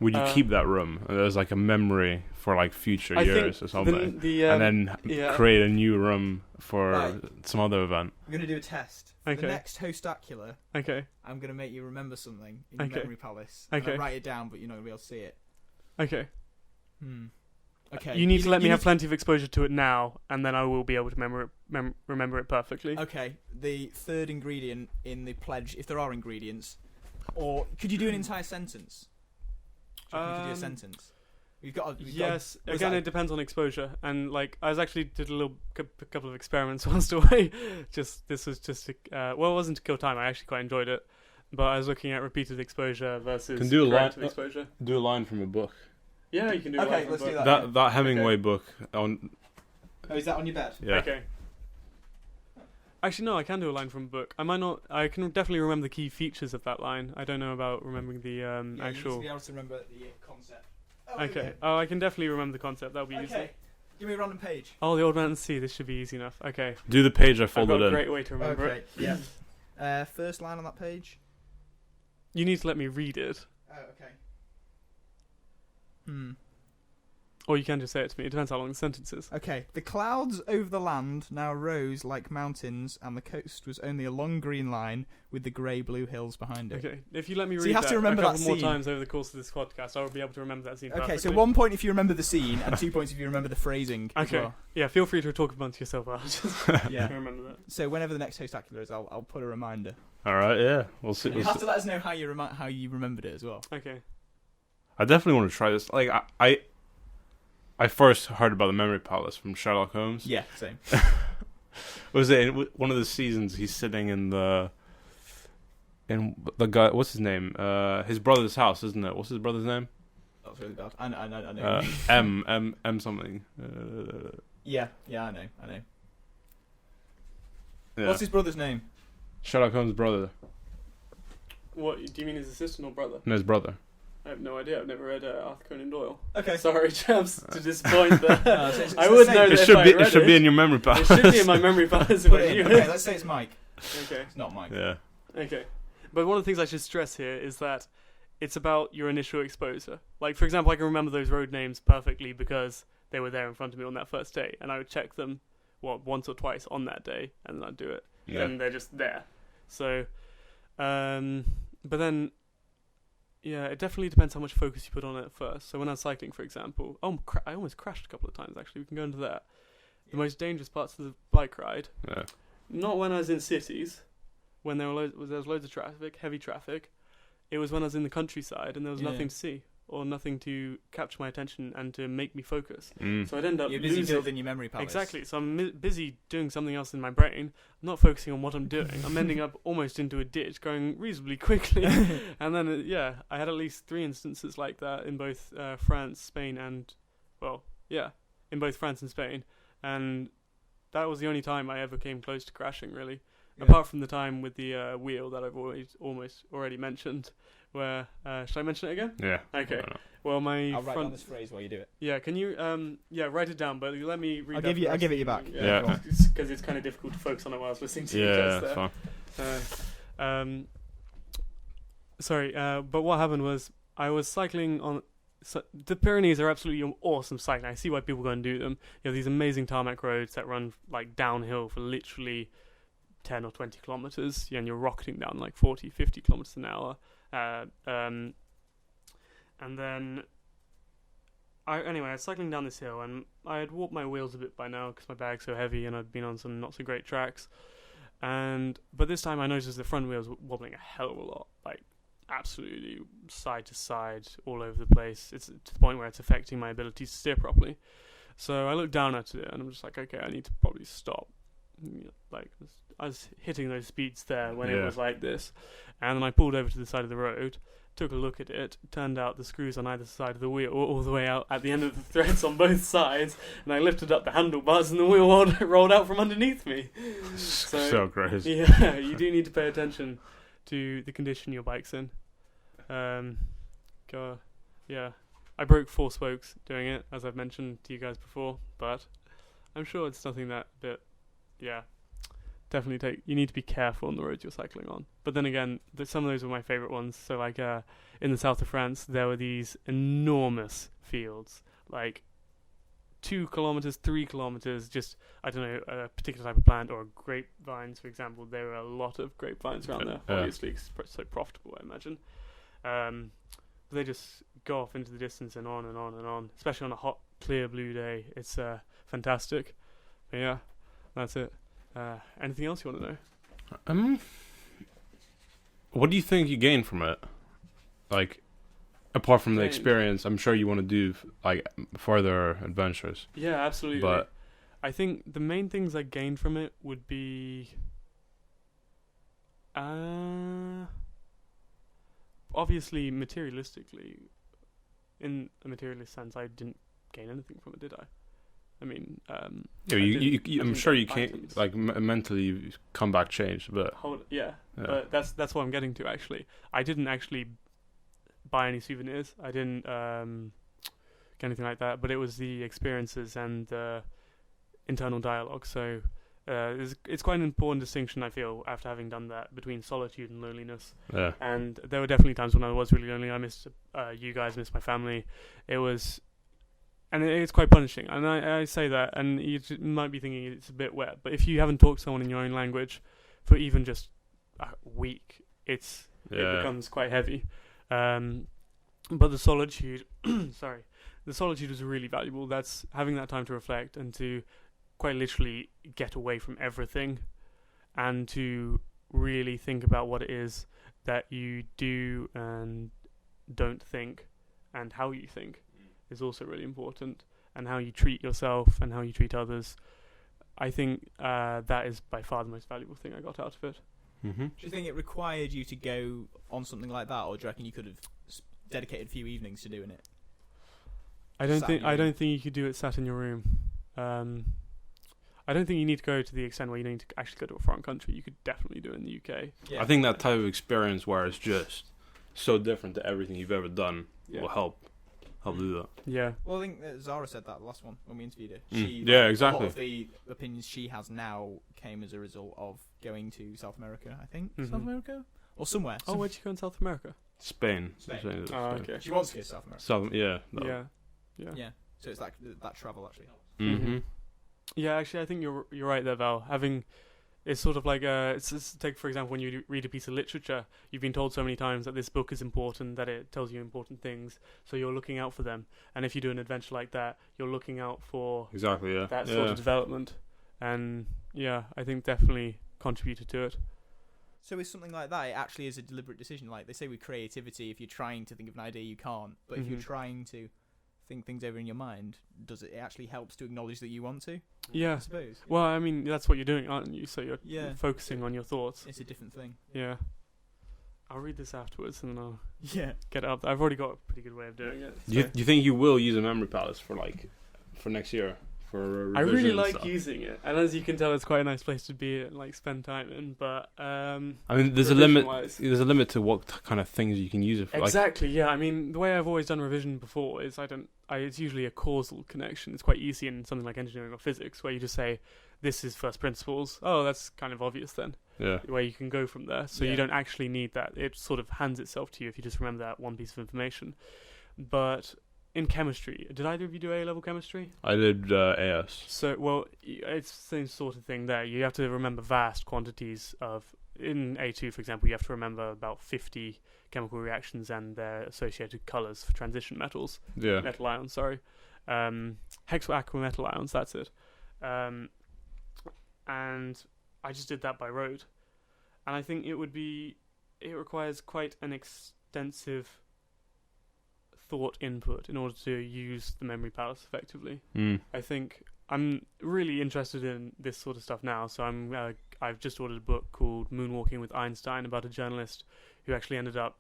would you keep that room as like a memory for like future years or something, and then create a new room for some other event? I'm going to do a test. For the next Hostacular, I'm going to make you remember something in your memory palace. And I'll write it down, but you're not going to be able to see it. Okay. Okay. You need to let me have plenty of exposure to it now, and then I will be able to remember it perfectly. Okay. The third ingredient in the pledge, if there are ingredients, or could you do an entire sentence? Do you could do a sentence? Yes. Again, it depends on exposure, and like I did a couple of experiments whilst away. This was just it wasn't to kill time. I actually quite enjoyed it, but I was looking at repeated exposure versus corrective exposure. Do a line from a book. Yeah, you can do. Okay, let's do that. That Hemingway book on. Oh, is that on your bed? Yeah. Okay. Actually, no, I can do a line from a book. I might not. I can definitely remember the key features of that line. I don't know about remembering the actual. You need to be able to remember the concept. Okay. Oh, I can definitely remember the concept. That'll be easy. Give me a random page. Oh, the Old Man's Sea. This should be easy enough. Okay. Do the page I folded I've got in. a great way to remember it. Yeah. First line on that page. You need to let me read it. Oh, okay. Or you can just say it to me. It depends how long the sentence is. Okay. The clouds over the land now rose like mountains, and the coast was only a long green line with the grey-blue hills behind it. Okay. If you let me read you have to remember a couple that more scene. times over the course of this podcast, I will be able to remember that scene perfectly. Okay, so 1 point if you remember the scene, and 2 points if you remember the phrasing. Okay. As well. Yeah, feel free to talk amongst yourself. I'll just remember that. So whenever the next Hostacular is, I'll put a reminder. All right, yeah, we'll see. You have to let us know how you remembered it as well. Okay. I definitely want to try this. Like I first heard about the Memory Palace from Sherlock Holmes. Yeah, same. Was it in one of the seasons? He's sitting in the guy. What's his name? His brother's house, isn't it? What's his brother's name? That's really bad. I know. M something. Yeah, I know. Yeah. What's his brother's name? Sherlock Holmes' brother. What do you mean, his assistant or brother? No, his brother. I have no idea. I've never read Arthur Conan Doyle. Okay. Sorry, chaps, to disappoint there. So I would know that it should be in your memory palace. It should be in my memory palace. Okay, let's say it's Mike. Okay. It's not Mike. Yeah. Okay. But one of the things I should stress here is that it's about your initial exposure. Like, for example, I can remember those road names perfectly because they were there in front of me on that first day, and I would check them, once or twice on that day, and then I'd do it. Yeah. And they're just there. So, but then, yeah, it definitely depends how much focus you put on it at first. So when I was cycling, for example, I almost crashed a couple of times, actually. We can go into that. The most dangerous parts of the bike ride, not when I was in cities, when there was loads of traffic, heavy traffic. It was when I was in the countryside and there was nothing to see or nothing to capture my attention and to make me focus. So I'd end up You're busy building your memory palace. Exactly. So I'm busy doing something else in my brain. I'm not focusing on what I'm doing. I'm ending up almost into a ditch, going reasonably quickly. And then, I had at least 3 instances like that in both France, Spain, and in both France and Spain. And that was the only time I ever came close to crashing, really. Apart from the time with the wheel that I've almost already mentioned, where should I mention it again? Yeah. Okay. Well, I'll write down this phrase while you do it. Yeah. Can you write it down? But let me read. I'll give it you back. Yeah. Because it's kind of difficult to focus on it while I was listening to you. Yeah, that's fine. Sorry. But what happened was I was cycling on. So the Pyrenees are absolutely awesome cycling. I see why people go and do them. You have these amazing tarmac roads that run like downhill for literally 10 or 20 kilometers, and you're rocketing down like 40, 50 kilometers an hour. And then I was cycling down this hill, and I had warped my wheels a bit by now because my bag's so heavy, and I'd been on some not so great tracks. But this time I noticed the front wheels were wobbling a hell of a lot, like absolutely side to side all over the place. It's to the point where it's affecting my ability to steer properly. So I looked down at it and I'm just like, okay, I need to probably stop. Like I was hitting those speeds there when it was like this, and then I pulled over to the side of the road, took a look at it. Turned out the screws on either side of the wheel all the way out at the end of the threads on both sides, and I lifted up the handlebars and the wheel rolled out from underneeth me. So crazy. Yeah, you do need to pay attention to the condition your bike's in. I broke 4 spokes doing it, as I've mentioned to you guys before, but I'm sure it's something that definitely you need to be careful on the roads you're cycling on. But then again, some of those were my favourite ones. So like in the south of France, there were these enormous fields, like 2 kilometers, 3 kilometers, just, I don't know, a particular type of plant, or grapevines, for example. There were a lot of grapevines around there, obviously, 'cause it's so profitable, I imagine. They just go off into the distance and on and on and on, especially on a hot, clear blue day. It's fantastic. But yeah, that's it. Anything else you want to know? What do you think you gain from it? Like, apart from the experience, I'm sure you want to do like further adventures. Yeah, absolutely. But I think the main things I gained from it would be, obviously, materialistically, in a materialist sense, I didn't gain anything from it, did I? I mean, I'm sure you can't, like, mentally you come back changed, but but that's what I'm getting to. Actually, I didn't actually buy any souvenirs. I didn't get anything like that. But it was the experiences and the internal dialogue. So it's quite an important distinction, I feel, after having done that, between solitude and loneliness. Yeah. And there were definitely times when I was really lonely. I missed you guys, missed my family. And it's quite punishing, and I say that, and you might be thinking it's a bit wet, but if you haven't talked to someone in your own language for even just a week, it becomes quite heavy. But the solitude, the solitude is really valuable. That's having that time to reflect and to quite literally get away from everything, and to really think about what it is that you do and don't think, and how you think. Is also really important, and how you treat yourself and how you treat others. I think that is by far the most valuable thing I got out of it. Mm-hmm. Do you think it required you to go on something like that, or do you reckon you could have dedicated a few evenings to doing it? I don't think you could do it sat in your room. I don't think you need to go to the extent where you need to actually go to a foreign country. You could definitely do it in the UK. Yeah. I think that type of experience where it's just so different to everything you've ever done will help do that. Yeah. Well, I think that Zara said that last one when we interviewed her. Exactly. A lot of the opinions she has now came as a result of going to South America, I think. Mm-hmm. South America? Or somewhere. Oh, where'd you go in South America? Spain. Oh, okay. She wants to go to South America. Yeah. So it's that travel, actually. Mm-hmm. Yeah, actually, I think you're right there, Val. It's sort of like take, for example, when you read a piece of literature, you've been told so many times that this book is important, that it tells you important things, so you're looking out for them. And if you do an adventure like that, you're looking out for that sort of development. And yeah, I think definitely contributed to it. So with something like that, it actually is a deliberate decision. Like they say with creativity, if you're trying to think of an idea, you can't. But if you're trying to think things over in your mind, does it actually helps to acknowledge that you want to? Yeah. I suppose. Well, I mean, that's what you're doing, aren't you? So you're focusing on your thoughts. It's a different thing. Yeah. I'll read this afterwards and then I'll get it up. I've already got a pretty good way of doing it. So. Do you think you will use a memory palace for next year for I really revision like stuff. using it, and as you can tell, it's quite a nice place to be and like spend time in. But I mean, there's a limit. revision-wise- There's a limit to what kind of things you can use it for. Like, Exactly. Yeah. I mean, the way I've always done revision before is it's usually a causal connection. It's quite easy in something like engineering or physics, where you just say, "This is first principles." Oh, that's kind of obvious then. yeah. Where you can go from there. So Yeah. you don't actually need that. It sort of hands itself to you if you just remember that one piece of information. But in chemistry, did either of you do A-level chemistry? I did AS. So, well, it's the same sort of thing there. You have to remember vast quantities of... In A2, for example, you have to remember about 50 chemical reactions and their associated colours for transition metals. Yeah. Metal ions, sorry. Hexoaquametal ions, that's it. And I just did that by rote. And I think it requires quite an extensive thought input in order to use the memory palace effectively. I think I'm really interested in this sort of stuff now, so I've just ordered a book called Moonwalking with Einstein about a journalist who actually ended up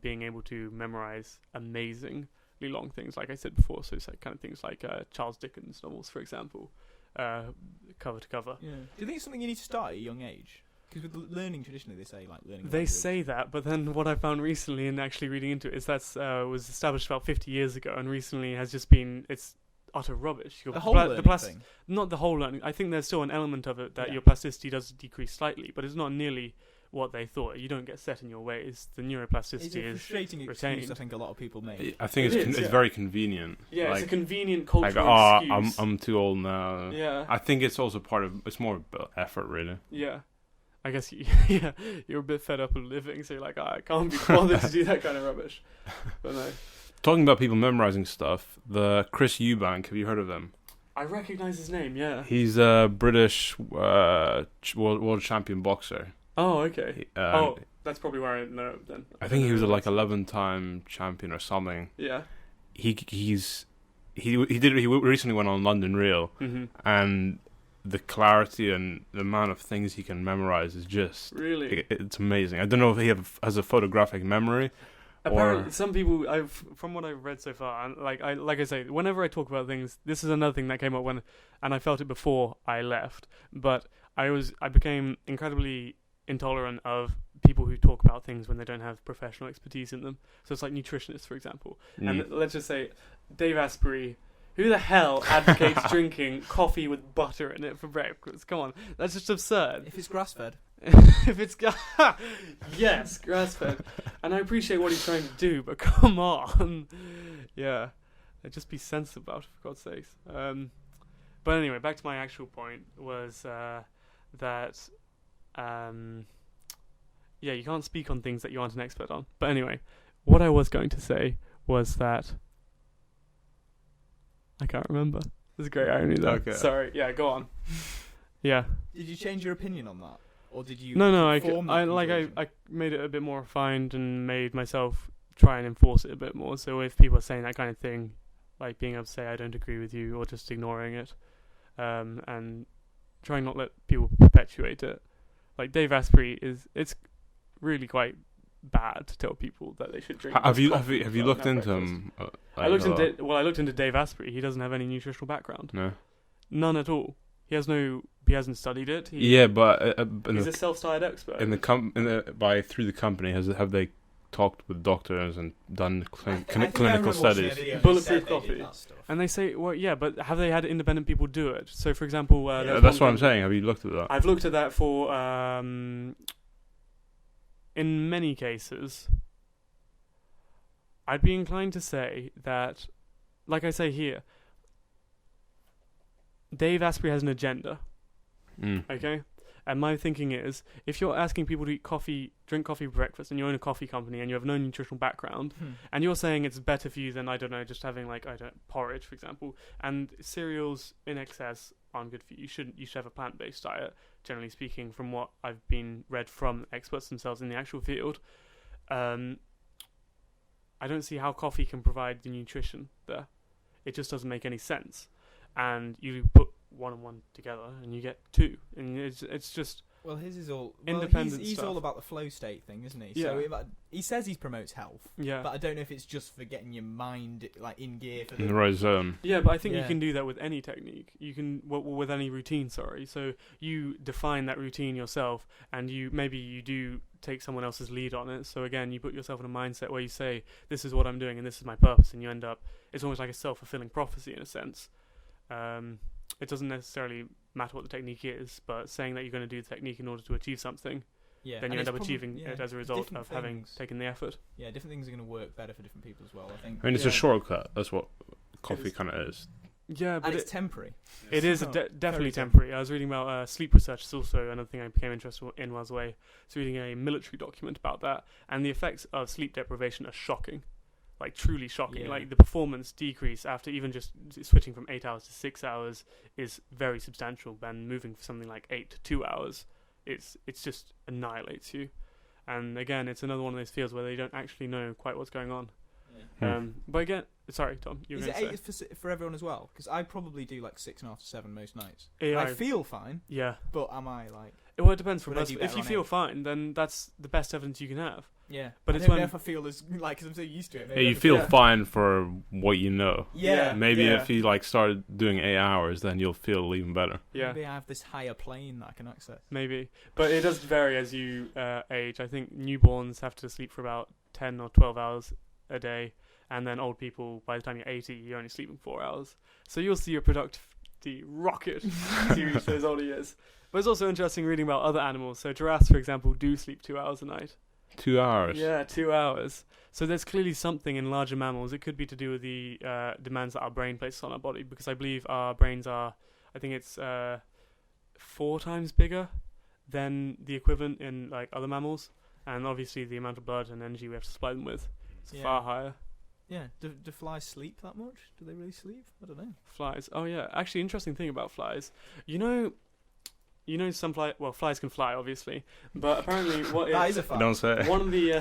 being able to memorize amazingly long things, like I said before. So it's like kind of things like Charles Dickens novels, for example, cover to cover. Yeah. Do you think it's something you need to start at a young age? Because with learning, traditionally they say like learning. They language. say that, but then what I found recently in actually reading into it is that was established about 50 years ago, and recently has just been, it's utter rubbish. The whole learning thing. Not the whole learning. I think there's still an element of it that Yeah. your plasticity does decrease slightly, but it's not nearly what they thought. You don't get set in your ways. The It's neuroplasticity a is frustrating retained. excuse I think a lot of people make. I think It is, it's yeah. very convenient. Yeah, like, it's a convenient like, cultural excuse. I'm too old now. Yeah. I think it's also part of. It's more about effort, really. Yeah. I guess you're a bit fed up of living, so you're like, I can't be bothered to do that kind of rubbish. But no. Talking about people memorizing stuff, the Chris Eubank, have you heard of him? I recognise his name, yeah. He's a British world champion boxer. Oh, okay. Oh, That's probably where I know it then. I think he was don't know like who 11-time champion or something. it is. Yeah. He recently went on London Real, Mm-hmm. and the clarity and the amount of things he can memorize is just Really? it's amazing. I don't know if he has a photographic memory. Apparently, some people, from what I've read so far, and like I say, whenever I talk about things, this is another thing that came up and I felt it before I left. But I became incredibly intolerant of people who talk about things when they don't have professional expertise in them. So it's like nutritionists, for example. And let's just say, Dave Asprey. Who the hell advocates drinking coffee with butter in it for breakfast? Come on, that's just absurd. If it's grass fed. If it's yes, grass fed, and I appreciate what he's trying to do, but come on, yeah, just be sensible about it, for God's sakes. But anyway, back to my actual point was that you can't speak on things that you aren't an expert on. But anyway, what I was going to say was that I can't remember. There's a great irony there. Okay. Sorry. Yeah, go on. Yeah. Did you change your opinion on that, or did you? No. form that conclusion? I made it a bit more refined and made myself try and enforce it a bit more. So if people are saying that kind of thing, like being able to say I don't agree with you, or just ignoring it, and trying not let people perpetuate it. Like Dave Asprey it's really quite bad to tell people that they should drink. Have you coffee looked without into breakfast. him? I looked into Dave Asprey. He doesn't have any nutritional background. No. None at all. He hasn't studied it. But He's a self-styled expert. through the company, have they talked with doctors and done I think I clinical remember watching a studies? video and Bulletproof they said they did coffee. that stuff. And they say, well, yeah, but have they had independent people do it? So, for example, That's what I'm saying. Have you looked at that? I've looked at that for, in many cases, I'd be inclined to say that, like I say here, Dave Asprey has an agenda, okay? And my thinking is, if you're asking people to drink coffee for breakfast, and you own a coffee company, and you have no nutritional background, and you're saying it's better for you than, I don't know, just having porridge, for example, and cereals in excess aren't good for you. You should have a plant-based diet, generally speaking, from what I've been read from experts themselves in the actual field. I don't see how coffee can provide the nutrition there. It just doesn't make any sense. And you put one and one together, and you get two. And it's just, Well, his is all independent he's stuff. all about the flow state thing, isn't he? Yeah. So he says he promotes health, Yeah. but I don't know if it's just for getting your mind like in gear for In the the right zone. Yeah, but I think you Yeah. can do that with any technique. You can with any routine. Sorry, so you define that routine yourself, and maybe you do take someone else's lead on it. So again, you put yourself in a mindset where you say, "This is what I'm doing, and this is my purpose," and you end up. It's almost like a self-fulfilling prophecy in a sense. It doesn't necessarily matter what the technique is, but saying that you're going to do the technique in order to achieve something, yeah. then and you end it's up achieving yeah, it as a result different of having things. taken the effort. Yeah, different things are going to work better for different people as well. I think. I mean, it's Yeah. a shortcut. That's what coffee is. kind of is. Yeah, but And it's temporary. it is not definitely very temporary. I was reading about sleep research. It's also another thing I became interested in while I was away. I was reading a military document about that, and the effects of sleep deprivation are shocking, like truly shocking. Yeah. Like the performance decrease after even just switching from 8 hours to 6 hours is very substantial. Then moving from something like 8 to 2 hours, it's just annihilates you. And again, it's another one of those fields where they don't actually know quite what's going on. But again, sorry, Tom, you were Is going it to say. 8 for everyone as well? Because I probably do like 6.5 to 7 most nights. Yeah, I feel fine, yeah. but am I like? Well, it depends from Would I person. do If better you on feel 8? fine, then that's the best evidence you can have. Yeah, But I it's don't know when- if I feel as like because I'm so used to it. Yeah, maybe you I feel Yeah. fine for what you know. Yeah, Maybe yeah. if you like start doing 8 hours, then you'll feel even better. Yeah, Maybe I have this higher plane that I can access. maybe. But it does vary as you age. I think newborns have to sleep for about 10 or 12 hours a day, and then old people, by the time you're 80, you're only sleeping 4 hours. So you'll see your productivity rocket as you reach those older years. But it's also interesting reading about other animals. So giraffes, for example, do sleep 2 hours a night. 2 hours. Yeah, 2 hours. So there's clearly something in larger mammals. It could be to do with the demands that our brain places on our body, because I believe our brains are, I think it's 4 times bigger than the equivalent in like other mammals, and obviously the amount of blood and energy we have to supply them with is Yeah. far higher. Yeah, do flies sleep that much? Do they really sleep? I don't know. Flies. Oh yeah, actually, interesting thing about flies. You know some flies can fly, obviously, but apparently That is a fact. Don't say. one of the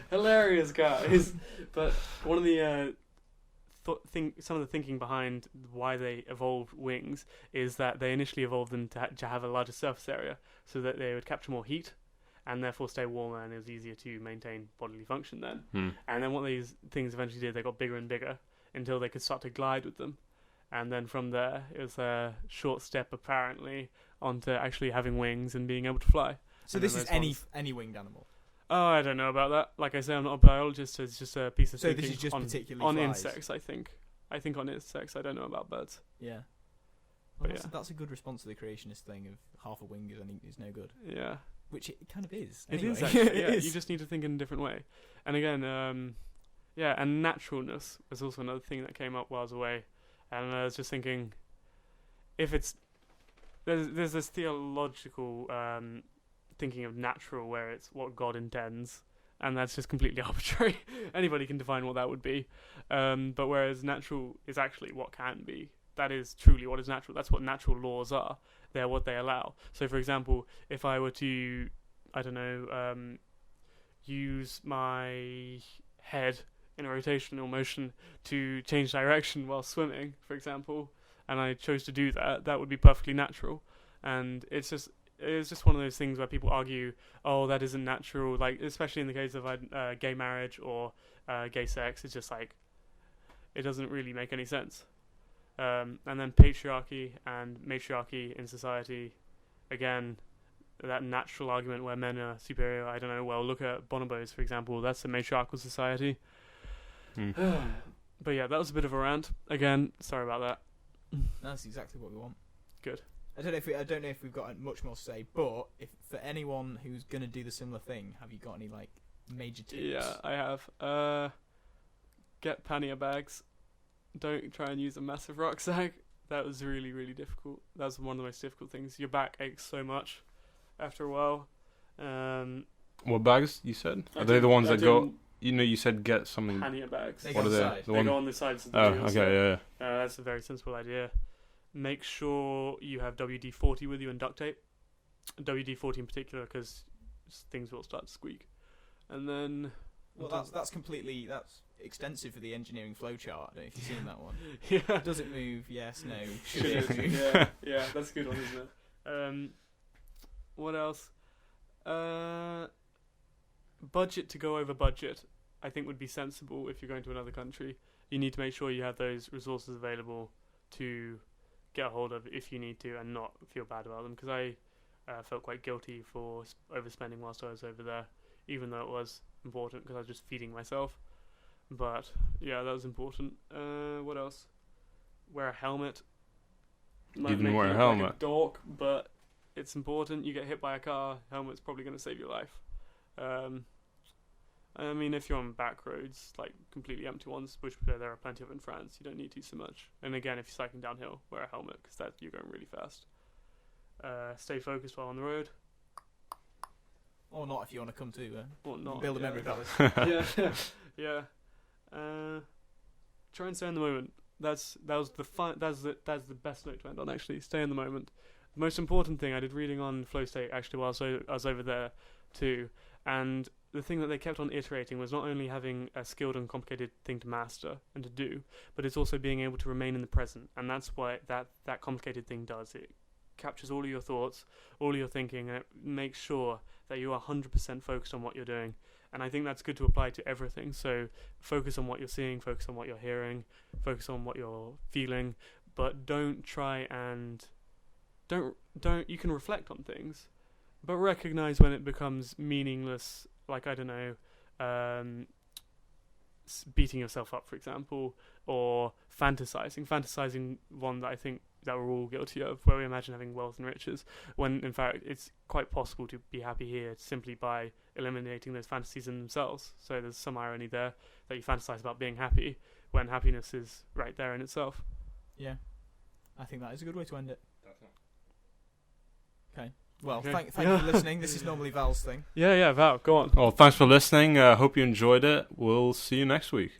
hilarious guys, but one of the some of the thinking behind why they evolved wings is that they initially evolved them to have a larger surface area so that they would capture more heat and therefore stay warmer, and it was easier to maintain bodily function then. And then what these things eventually did, they got bigger and bigger until they could start to glide with them. And then from there, it was a short step apparently onto actually having wings and being able to fly. So And this then is those any winged animal. Oh, I don't know about that. Like I say, I'm not a biologist. It's just a piece of So thinking this is just on, particularly on flies. insects, I think. I think on insects. I don't know about birds. Yeah. But Well, yeah. that's a good response to the creationist thing of half a wing is no good, Yeah. which it kind of is. It anyway. is actually. It Yeah, is. you just need to think in a different way. And again, and naturalness was also another thing that came up while I was away. And I was just thinking, if it's there's this theological thinking of natural where it's what God intends, and that's just completely arbitrary. Anybody can define what that would be. But whereas natural is actually what can be. That is truly what is natural. That's what natural laws are. They're what they allow. So, for example, if I were to, I don't know, use my head in a rotational motion to change direction while swimming, for example, and I chose to do that, that would be perfectly natural. And it's just one of those things where people argue, oh, that isn't natural, like, especially in the case of gay marriage or gay sex. It's just like, it doesn't really make any sense. And then patriarchy and matriarchy in society, again, that natural argument where men are superior. I don't know, well, look at bonobos, for example. That's a matriarchal society. But yeah, that was a bit of a rant. Again, sorry about that. That's exactly what we want. Good. I don't know if we've got much more to say, but if for anyone who's gonna do the similar thing, have you got any like major tips? Yeah, I have. Get pannier bags. Don't try and use a massive rucksack. That was really, really difficult. That was one of the most difficult things. Your back aches so much after a while. What bags you said? Are they the ones that go? You know, you said get something. Pannier bags. They What go are they? inside. The They one. go on the sides of the Oh, wheels. okay, yeah. That's a very sensible idea. Make sure you have WD-40 with you and duct tape. WD-40 in particular, because things will start to squeak. And then... Well, that's extensive for the engineering flowchart. I don't know if you've seen that one. yeah. Does it move? Yes, no. Should Should it? it? Yeah, yeah, that's a good one, isn't it? What else? Budget to go over budget, I think would be sensible if you're going to another country. You need to make sure you have those resources available to get a hold of if you need to and not feel bad about them. Because I felt quite guilty for overspending whilst I was over there, even though it was important because I was just feeding myself. But yeah, that was important. What else? Wear a helmet. Might Even make wear you a look like helmet. a dork, but it's important. You get hit by a car, helmet's probably going to save your life. I mean, if you're on back roads, like completely empty ones, which there are plenty of in France, you don't need to so much. And again, if you're cycling downhill, wear a helmet because that you're going really fast. Stay focused while on the road. Or not if you want to come to Or not. build a yeah, memory palace. yeah. Try and stay in the moment. That's the best note to end on. Actually, stay in the moment. The most important thing I did reading on flow state actually while I was over there too, and the thing that they kept on iterating was not only having a skilled and complicated thing to master and to do, but it's also being able to remain in the present, and that's what that complicated thing does. It captures all of your thoughts, all of your thinking, and it makes sure that you are 100% focused on what you're doing. And I think that's good to apply to everything. So focus on what you're seeing, focus on what you're hearing, focus on what you're feeling, but don't try and don't you can reflect on things, but recognize when it becomes meaningless, like, I don't know, beating yourself up, for example, or fantasizing one that I think that we're all guilty of, where we imagine having wealth and riches, when in fact it's quite possible to be happy here simply by eliminating those fantasies in themselves. So there's some irony there that you fantasize about being happy when happiness is right there in itself. Yeah, I think that is a good way to end it. Definitely. Okay. Well, Okay. thank you for listening. This is normally Val's thing. Yeah, Val, go on. Well, thanks for listening. Hope you enjoyed it. We'll see you next week.